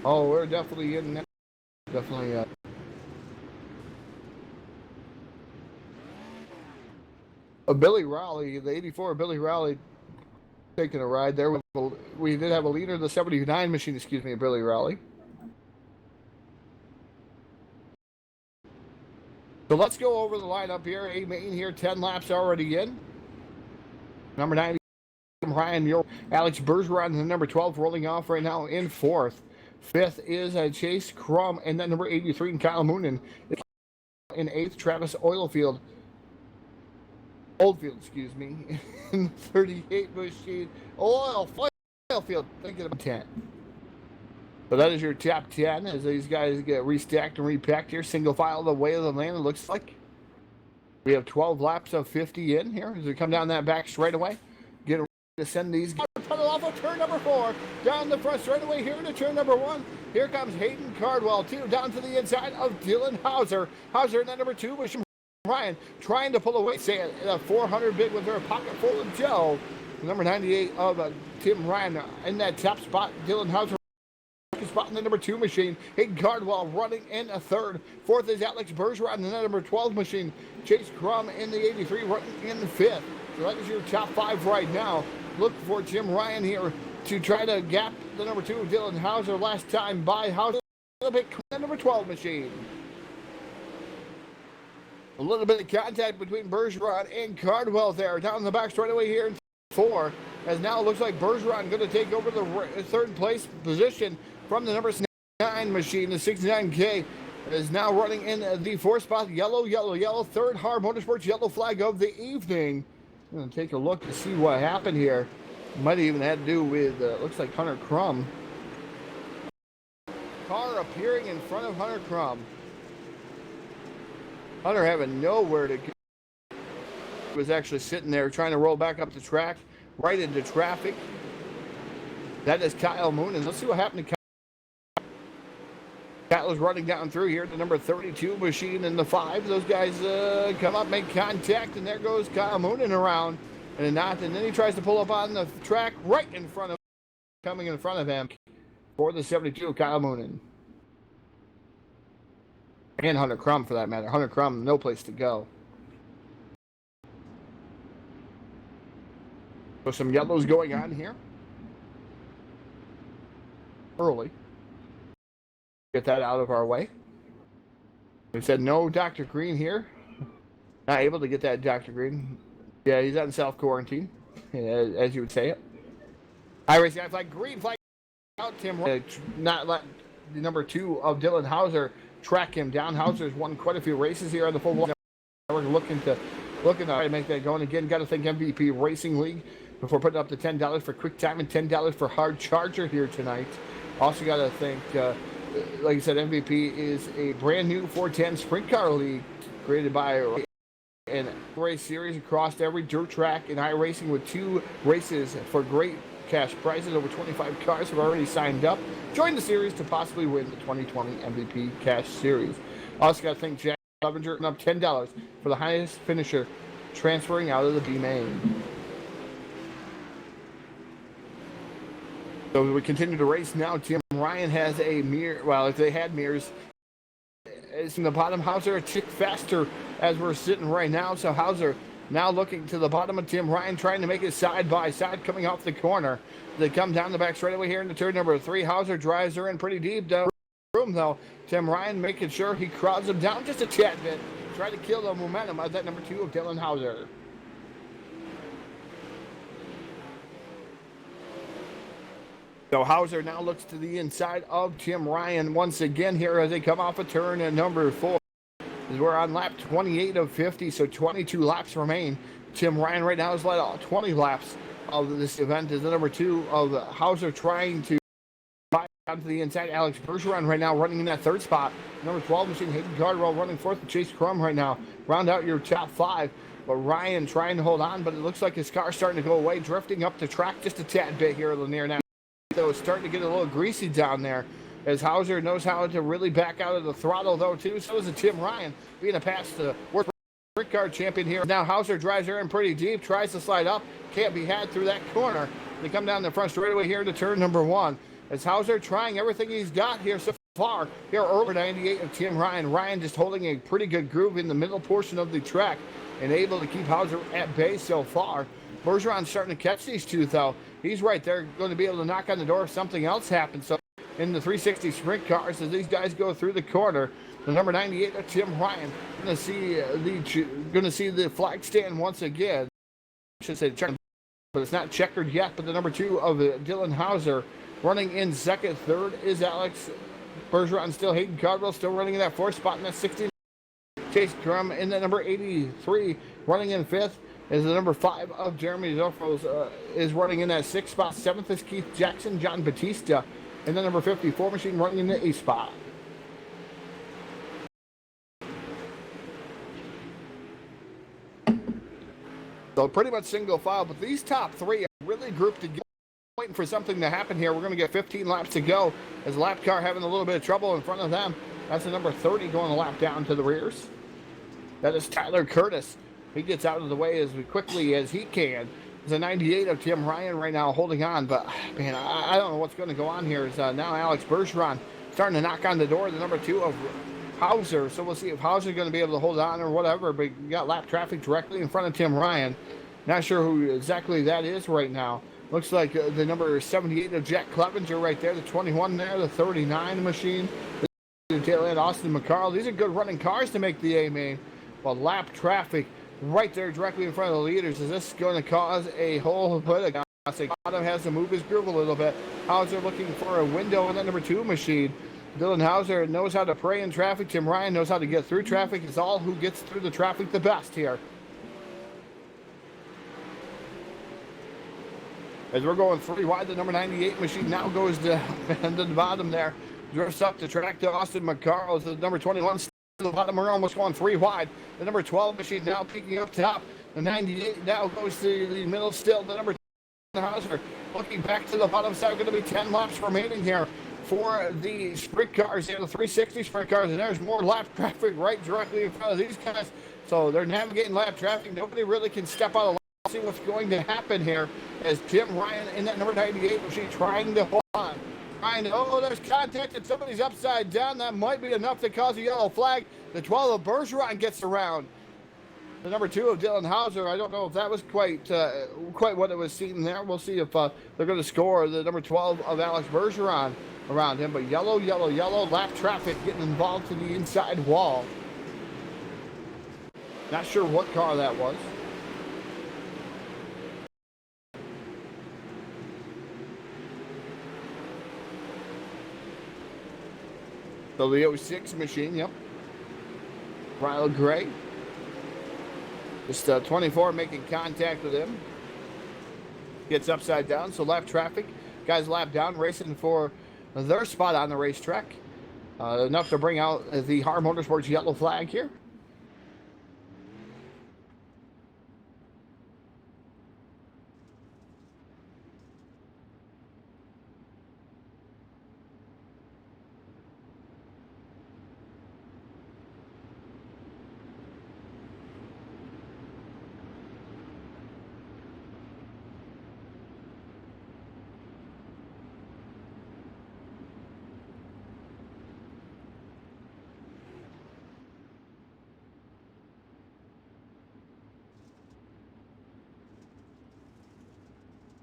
Oh, we're definitely in that. Definitely. A Billy Rowley, the 84 Billy Rowley, taking a ride there. We did have a leader of the 79 machine, excuse me, Billy Rowley. So let's go over the lineup here. A main here, 10 laps already in. Number 90, Ryan Muir. Alex Bergeron, the number 12, rolling off right now in 4th. 5th is Chase Crum, and then number 83, and Kyle Moonen. In 8th, Travis Oldfield, excuse me. In 38 machine, Oilfield, thinking about 10. So that is your top 10 as these guys get restacked and repacked here. Single file the way of the lane, it looks like. We have 12 laps of 50 in here as we come down that back straightaway. Get ready to send these guys. Pedal off of turn number 4. Down the front straightaway here into turn number 1. Here comes Hayden Cardwell, 2. Down to the inside of Dylan Hauser. Hauser in that number 2. Ryan trying to pull away. Say a 400 big with her pocket full of Joe. Number 98 of Tim Ryan in that top spot. Dylan Hauser spot in the number 2 machine. Hayden Cardwell running in a 3rd. 4th is Alex Bergeron in the number 12 machine. Chase Crum in the 83 running in 5th. So that is your top 5 right now. Look for Tim Ryan here to try to gap the number 2 Dylan Hauser last time by Hauser. A bit the number 12 machine. A little bit of contact between Bergeron and Cardwell there. Down the back straightaway here in 4. As now it looks like Bergeron going to take over the third place position from the number 9 machine. The 69K is now running in the 4th spot. Yellow. Third Hard Motorsports yellow flag of the evening. I'm going to take a look to see what happened here. Might have even had to do with, looks like Hunter Crum. Car appearing in front of Hunter Crum. Hunter having nowhere to go. He was actually sitting there trying to roll back up the track, right into traffic. That is Kyle Moonen. Let's see what happened to Kyle. Kyle's running down through here. The number 32 machine and the 5. Those guys come up, make contact, and there goes Kyle Moonen around. And then he tries to pull up on the track right in front of him, coming in front of him for the 72, Kyle Moonen. And Hunter Crum, for that matter. Hunter Crum, no place to go. So some yellows going on here. Early. Get that out of our way. We said no Dr. Green here. Not able to get that Dr. Green. Yeah, he's on self-quarantine, as you would say it. Irish guy flag, green flag out. Tim, not let the number 2 of Dylan Hauser track him down. Hauser's won quite a few races here on the full block. We're looking to make that going again. Got to think MVP Racing League before putting up the $10 for Quick Time and $10 for Hard Charger here tonight. Also got to think, like I said, MVP is a brand new 410 Sprint Car League created by an race series across every dirt track in iRacing with 2 races for great cash prizes. Over 25 cars have already signed up. Join the series to possibly win the 2020 MVP Cash Series. Also got to thank Jack Clevenger up $10 for the highest finisher transferring out of the B main. So we continue to race now. Tim Ryan has a mirror. Well, if they had mirrors, it's in the bottom. Hauser a tick faster as we're sitting right now. So Hauser now looking to the bottom of Tim Ryan, trying to make it side by side, coming off the corner. They come down the back straightaway here into turn number 3. Hauser drives her in pretty deep down room, though. Tim Ryan making sure he crowds him down just a tad bit, trying to kill the momentum of that number 2 of Dylan Hauser. So Hauser now looks to the inside of Tim Ryan once again here as they come off a turn at number 4. As we're on lap 28 of 50, so 22 laps remain. Tim Ryan right now has led all 20 laps of this event as the number 2 of Hauser trying to buy onto the inside. Alex Bergeron right now running in that 3rd spot. Number 12 machine Hayden Cardwell running 4th with Chase Crum right now. Round out your top 5. But Ryan trying to hold on, but it looks like his car's starting to go away, drifting up the track just a tad bit here at Lanier now. So it's starting to get a little greasy down there, as Hauser knows how to really back out of the throttle, though, too. So is Tim Ryan, being a past world sprint car champion here. Now Hauser drives her in pretty deep, tries to slide up, can't be had through that corner. They come down the front straightaway here to turn number 1. As Hauser trying everything he's got here so far. Here early 98 of Tim Ryan. Ryan just holding a pretty good groove in the middle portion of the track and able to keep Hauser at bay so far. Bergeron's starting to catch these two, though. He's right there, going to be able to knock on the door if something else happens. So in the 360 sprint cars, as these guys go through the corner, the number 98 of Tim Ryan going to see the flag stand once again. I should say check, but it's not checkered yet. But the number 2 of Dylan Hauser running in second. 3rd is Alex Bergeron. Still Hayden Cardwell still running in that 4th spot in that 16. Chase Crum in that number 83 running in 5th. Is the number 5 of Jeremy Zofros is running in that 6th spot. 7th is Keith Jackson, John Batista, and the number 54 machine running in the 8th spot. So pretty much single file, but these top 3 are really grouped together, waiting for something to happen here. We're going to get 15 laps to go as lap car having a little bit of trouble in front of them. That's the number 30 going a lap down to the rears. That is Tyler Curtis. He gets out of the way as quickly as he can. There's a 98 of Tim Ryan right now holding on, but man, I don't know what's going to go on here. Is now Alex Bergeron starting to knock on the door, the number 2 of Hauser. So we'll see if Hauser's going to be able to hold on or whatever, but you got lap traffic directly in front of Tim Ryan. Not sure who exactly that is right now. Looks like the number 78 of Jack Clevenger right there, the 21 there, the 39 machine, the tail end Austin McCarl. These are good running cars to make the A main. But lap traffic right there directly in front of the leaders. Is this going to cause a whole bit of chaos? Bottom has to move his groove a little bit. Hauser looking for a window on that number 2 machine. Dylan Hauser knows how to pray in traffic. Tim Ryan knows how to get through traffic. It's all who gets through the traffic the best here. As we're going 3 wide, the number 98 machine now goes to the bottom there. Drifts up the track to Austin McCarl. The number 21 to the bottom. We're almost going 3 wide. The number 12 machine now peeking up top. The 98 now goes to the middle still. The number 10 Hauser looking back to the bottom side. Going to be 10 laps remaining here for the sprint cars here, the 360 sprint cars. And there's more lap traffic right directly in front of these guys. So they're navigating lap traffic. Nobody really can step out of see what's going to happen here as Tim Ryan in that number 98 machine trying to hold on. Oh, there's contact and somebody's upside down. That might be enough to cause a yellow flag. The 12 of Bergeron gets around. The number 2 of Dylan Hauser, I don't know if that was quite what it was seen there. We'll see if they're going to score the number 12 of Alex Bergeron around him. But yellow, lap traffic getting involved to the inside wall. Not sure what car that was. So the 06 machine, yep. Ryle Gray. Just 24 making contact with him. Gets upside down, so lap traffic. Guys lap down, racing for their spot on the racetrack. Enough to bring out the Har Motorsports yellow flag here.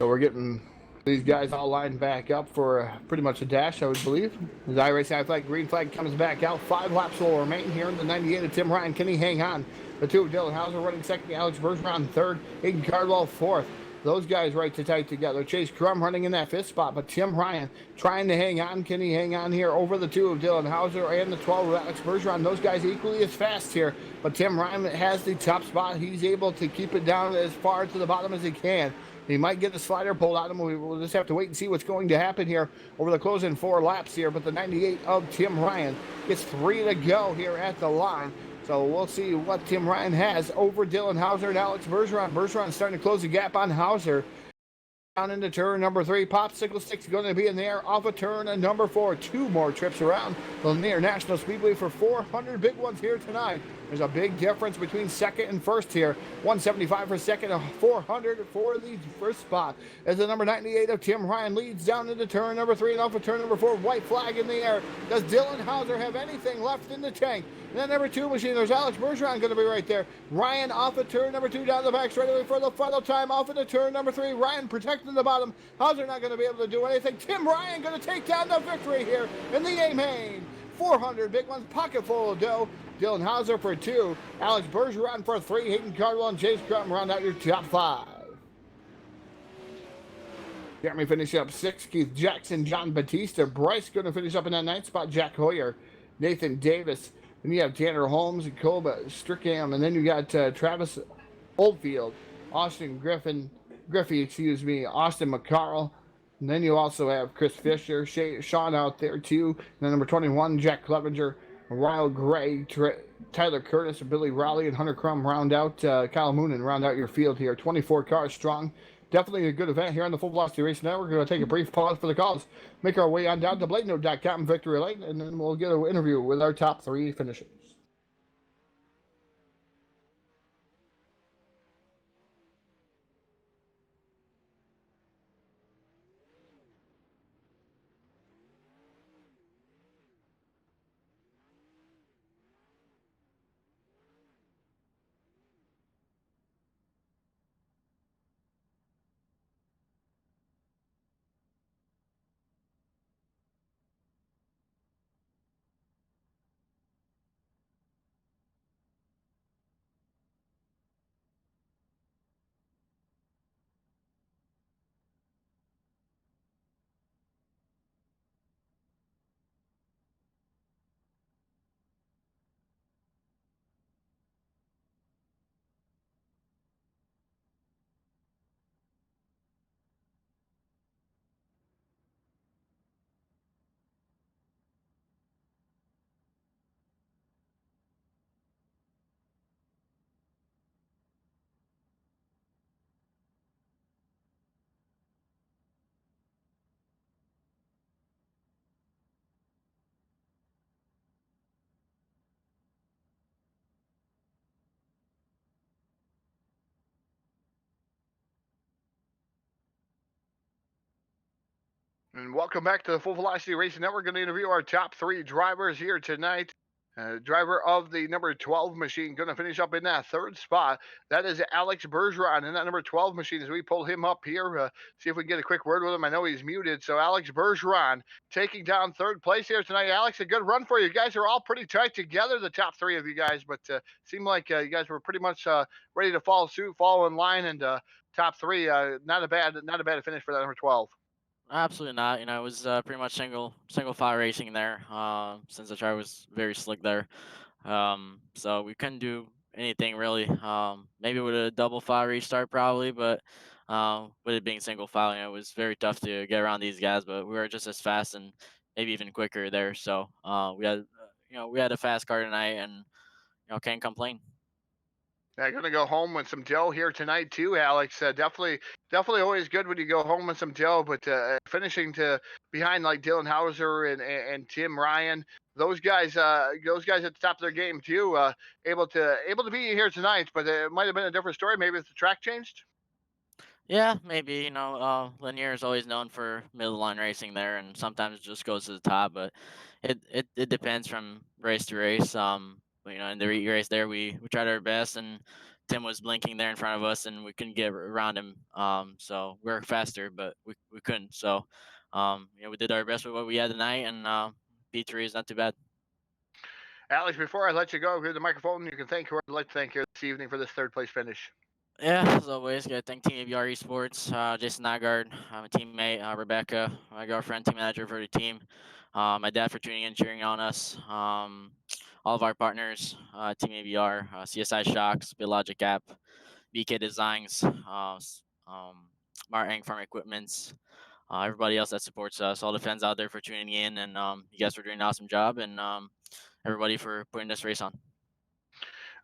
So we're getting these guys all lined back up for pretty much a dash, I would believe. The iRacing flag, green flag comes back out. 5 laps will remain here in the 98 of Tim Ryan. Can he hang on? The 2 of Dylan Hauser running second. Alex Bergeron third. Aiden Cardwell fourth. Those guys right to tight together. Chase Crum running in that 5th spot, but Tim Ryan trying to hang on. Can he hang on here over the 2 of Dylan Hauser and the 12 of Alex Bergeron? Those guys equally as fast here, but Tim Ryan has the top spot. He's able to keep it down as far to the bottom as he can. He might get the slider pulled out of him. We'll just have to wait and see what's going to happen here over the closing 4 laps here. But the 98 of Tim Ryan gets 3 to go here at the line. So we'll see what Tim Ryan has over Dylan Hauser and Alex Bergeron. Bergeron starting to close the gap on Hauser. Down into turn number 3. Popsicle stick's going to be in there. Off of turn number 4. 2 more trips around Lanier National Speedway for 400 big ones here tonight. There's a big difference between second and first here. 175 for second and 400 for the first spot. As the number 98 of Tim Ryan leads down into turn number 3 and off of turn number 4. White flag in the air. Does Dylan Hauser have anything left in the tank? And then number 2 machine, there's Alex Bergeron going to be right there. Ryan off of turn number 2 down the back straight away for the final time. Off into turn number 3. Ryan protecting the bottom. Hauser not going to be able to do anything. Tim Ryan going to take down the victory here in the A-Main. 400 big ones, pocket full of dough. Dylan Hauser for 2. Alex Bergeron for 3. Hayden Cardwell and Chase Crum round out your top 5. Jeremy finish up 6. Keith Jackson, John Batista. Bryce going to finish up in that 9th spot. Jack Hoyer, Nathan Davis. Then you have Tanner Holmes and Colba Strickham. And then you got Travis Oldfield, Austin Griffey, Austin McCarl. And then you also have Chris Fisher, Sean out there too. And then number 21, Jack Clevenger, Ryle Gray, Tyler Curtis, Billy Raleigh, and Hunter Crum round out, Kyle Moonen round out your field here. 24 cars strong. Definitely a good event here on the Full Velocity Racing Network. We're going to take a brief pause for the calls, make our way on down to BladeNote.com Victory Lane, and then we'll get an interview with our top 3 finishers. And welcome back to the Full Velocity Racing Network. We're going to interview our top three drivers here tonight. Driver of the number 12 machine going to finish up in that third spot. That is Alex Bergeron in that number 12 machine. As we pull him up here, see if we can get a quick word with him. I know he's muted. So Alex Bergeron taking down third place here tonight. Alex, a good run for you. You guys are all pretty tight together, the top three of you guys, but seemed like you guys were pretty much ready to follow suit, fall in line, and top three. Not a bad finish for that number 12. Absolutely not. It was pretty much single file racing there. Since the track was very slick there, so we couldn't do anything really. Maybe with a double file restart probably, but with it being single file, it was very tough to get around these guys. But we were just as fast and maybe even quicker there. So we had a fast car tonight, and can't complain. Yeah, going to go home with some dough here tonight too, Alex. Definitely always good when you go home with some dough. But finishing to behind like Dylan Hauser and Tim Ryan, those guys at the top of their game too. Able to be here tonight, but it might have been a different story. Maybe if the track changed. Yeah, maybe. Lanier is always known for middle line racing there, and sometimes it just goes to the top. But it depends from race to race. In the race there, we tried our best, and Tim was blinking there in front of us, and we couldn't get around him. So we're faster, but we couldn't. So, we did our best with what we had tonight, and P3 is not too bad. Alex, before I let you go, here's the microphone. You can thank who I'd like to thank here this evening for this third place finish. Yeah, as always, got to thank Team ABR Esports, Jason Nygaard, my teammate, Rebecca, my girlfriend, team manager for the team, my dad for tuning in, cheering on us, all of our partners, Team ABR, CSI Shocks, Biologic App, BK Designs, Martin Farm Equipments, everybody else that supports us, all the fans out there for tuning in, and you guys for doing an awesome job, and everybody for putting this race on.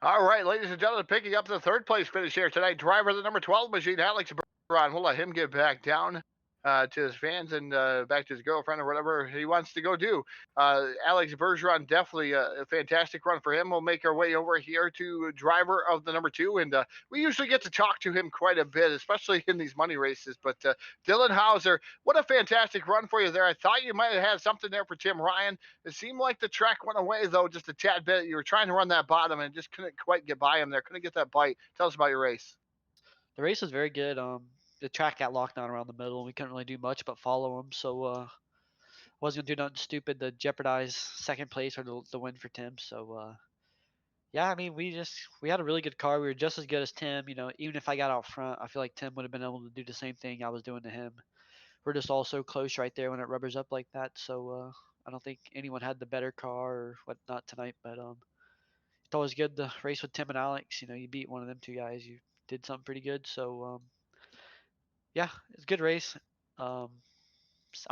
All right, ladies and gentlemen, picking up the third place finish here tonight, driver of the number 12 machine, Alex Bergeron. We'll let him get back down to his fans and back to his girlfriend or whatever he wants to go do. Alex Bergeron, definitely a fantastic run for him. We'll make our way over here to driver of the number 2, and we usually get to talk to him quite a bit, especially in these money races. But Dylan Hauser, what a fantastic run for you there. I thought you might have had something there for Tim Ryan. It seemed like the track went away, though, just a tad bit. You were trying to run that bottom and just couldn't quite get by him there. Couldn't get that bite. Tell us about your race. The race was very good. The track got locked down around the middle, and we couldn't really do much but follow him. So wasn't gonna do nothing stupid to jeopardize second place or the win for Tim. So yeah, I mean, we had a really good car. We were just as good as Tim. Even if I got out front, I feel like Tim would have been able to do the same thing I was doing to him. We're just all so close right there when it rubbers up like that. So I don't think anyone had the better car or whatnot tonight. But it's always good to race with Tim and Alex. You beat one of them two guys. You did something pretty good. So yeah, it's a good race. I'm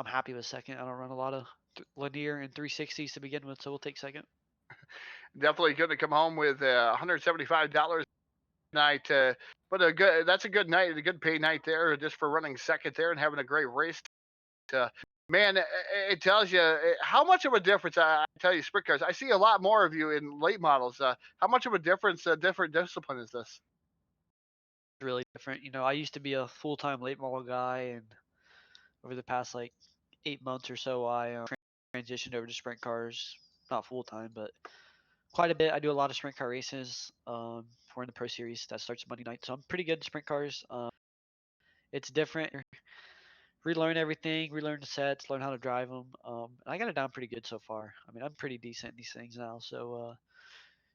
happy with second. I don't run a lot of Lanier and 360s to begin with, so we'll take second. Definitely going to come home with $175 night, but that's a good night, a good pay night there, just for running second there and having a great race. Man, it tells you how much of a difference. I tell you, sprint cars. I see a lot more of you in late models. How much of a difference, different discipline is this? Really different. I used to be a full-time late model guy, and over the past 8 months or so, I transitioned over to sprint cars. Not full-time, but quite a bit. I do a lot of sprint car races. We're in the Pro Series that starts Monday night, so I'm pretty good at sprint cars. It's different. Relearn everything, relearn the sets, learn how to drive them. I got it down pretty good so far. I mean, I'm pretty decent in these things now. So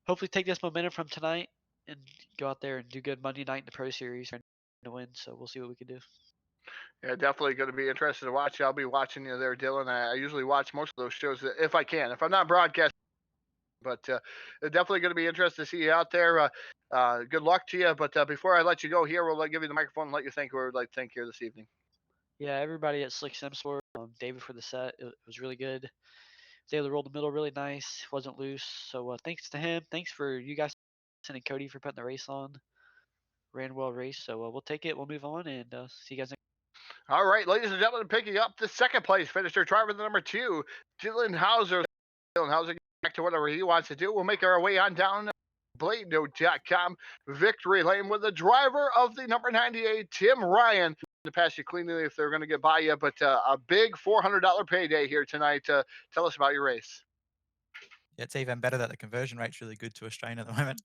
hopefully take this momentum from tonight and go out there and do good Monday night in the Pro Series and to win. So we'll see what we can do. Yeah, definitely going to be interested to watch. I'll be watching you there, Dylan. I usually watch most of those shows if I can. If I'm not broadcasting, but definitely going to be interested to see you out there. Good luck to you. But before I let you go here, we'll give you the microphone and let you thank who I would like to thank here this evening. Yeah, everybody at Slick Sim Sport, David for the set. It was really good. Was able to roll the middle really nice. Wasn't loose. So thanks to him. Thanks for you guys and Cody for putting the race on. Ran well race. So we'll take it. We'll move on and see you guys next. All right, ladies and gentlemen, picking up the second place finisher, driver the number 2, Dylan Hauser. Dylan Hauser back to whatever he wants to do. We'll make our way on down BladeNote.com victory lane with the driver of the number 98, Tim Ryan. to pass you cleanly if they're going to get by you, but a big $400 payday here tonight. Tell us about your race. It's even better that the conversion rate's really good to Australian at the moment.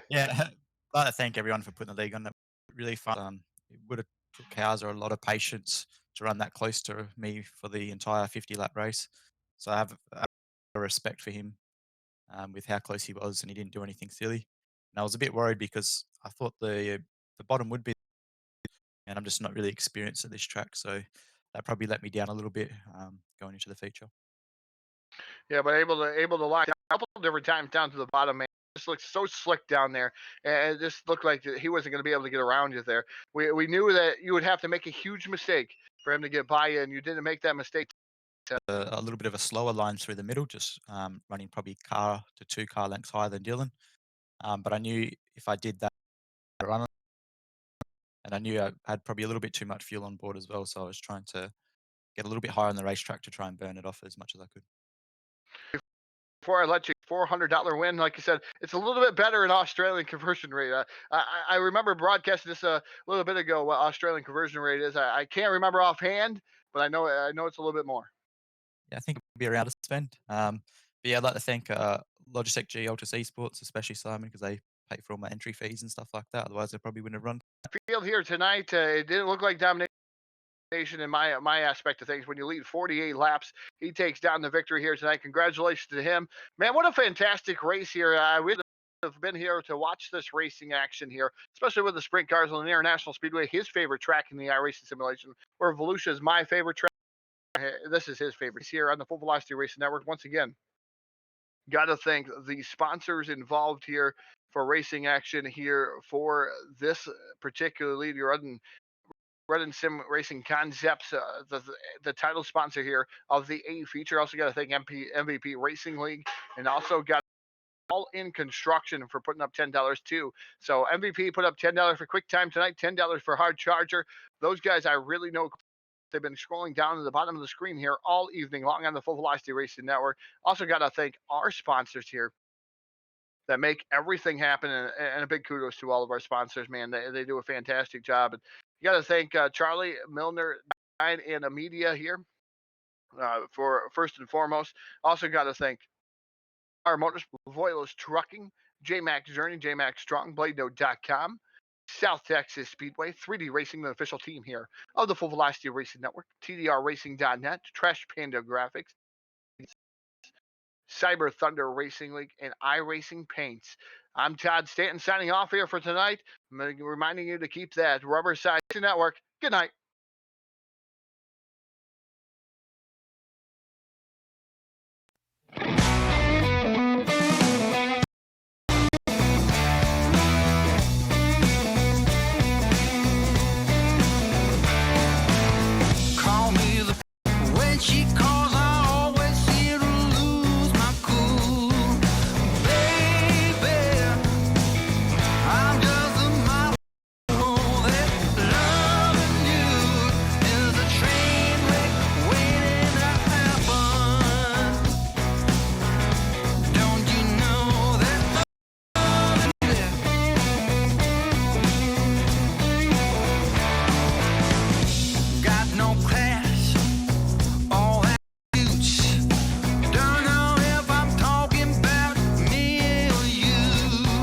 Yeah, I'd like to thank everyone for putting the league on. It really fun. It would have took cows or a lot of patience to run that close to me for the entire 50-lap race. So I have a respect for him with how close he was, and he didn't do anything silly. And I was a bit worried because I thought the bottom would be, and I'm just not really experienced at this track, so that probably let me down a little bit going into the feature. Yeah, but able to lock down a couple different times down to the bottom, man. Just looks so slick down there, and it just looked like he wasn't going to be able to get around you there. We knew that you would have to make a huge mistake for him to get by you, and you didn't make that mistake. A little bit of a slower line through the middle, just running probably car to 2 car lengths higher than Dylan. But I knew if I did that, I'd run, and I knew I had probably a little bit too much fuel on board as well. So I was trying to get a little bit higher on the racetrack to try and burn it off as much as I could. Before I let you, $400 win, like you said, it's a little bit better in Australian conversion rate. I remember broadcasting this a little bit ago what Australian conversion rate is. I can't remember offhand, but I know it's a little bit more. Yeah, I think it would be around to spend. But yeah, I'd like to thank Logitech G Ultras Esports, especially Simon, because they pay for all my entry fees and stuff like that. Otherwise, I probably wouldn't have run. Field here tonight, it didn't look like domination in my aspect of things. When you lead 48 laps, he takes down the victory here tonight. Congratulations to him, man. What a fantastic race here. I would have been here to watch this racing action here, especially with the sprint cars on the International Speedway, his favorite track in the iRacing simulation, where Volusia is my favorite track. This is his favorite. He's here on the Full Velocity Racing Network once again. Got to thank the sponsors involved here for racing action here for this particular lead. You're on Rudeeen Sim Racing Concepts, the title sponsor here of the A feature. Also got to thank MVP Racing League, and also got All In Construction for putting up $10 too. So MVP put up $10 for Quick Time tonight, $10 for Hard Charger. Those guys I really know. They've been scrolling down to the bottom of the screen here all evening long on the Full Velocity Racing Network. Also got to thank our sponsors here that make everything happen, and a big kudos to all of our sponsors, man. They do a fantastic job. And you got to thank Charlie Milner and Media here for first and foremost. Also got to thank our Motors, Voilos Trucking, JMax Journey, JMax Strong, BladeNote.com, South Texas Speedway, 3D Racing, the official team here of the Full Velocity Racing Network, TDRRacing.net, Trash Panda Graphics, Cyber Thunder Racing League, and iRacing Paints. I'm Todd Stanton signing off here for tonight, reminding you to keep that rubber side network. Good night.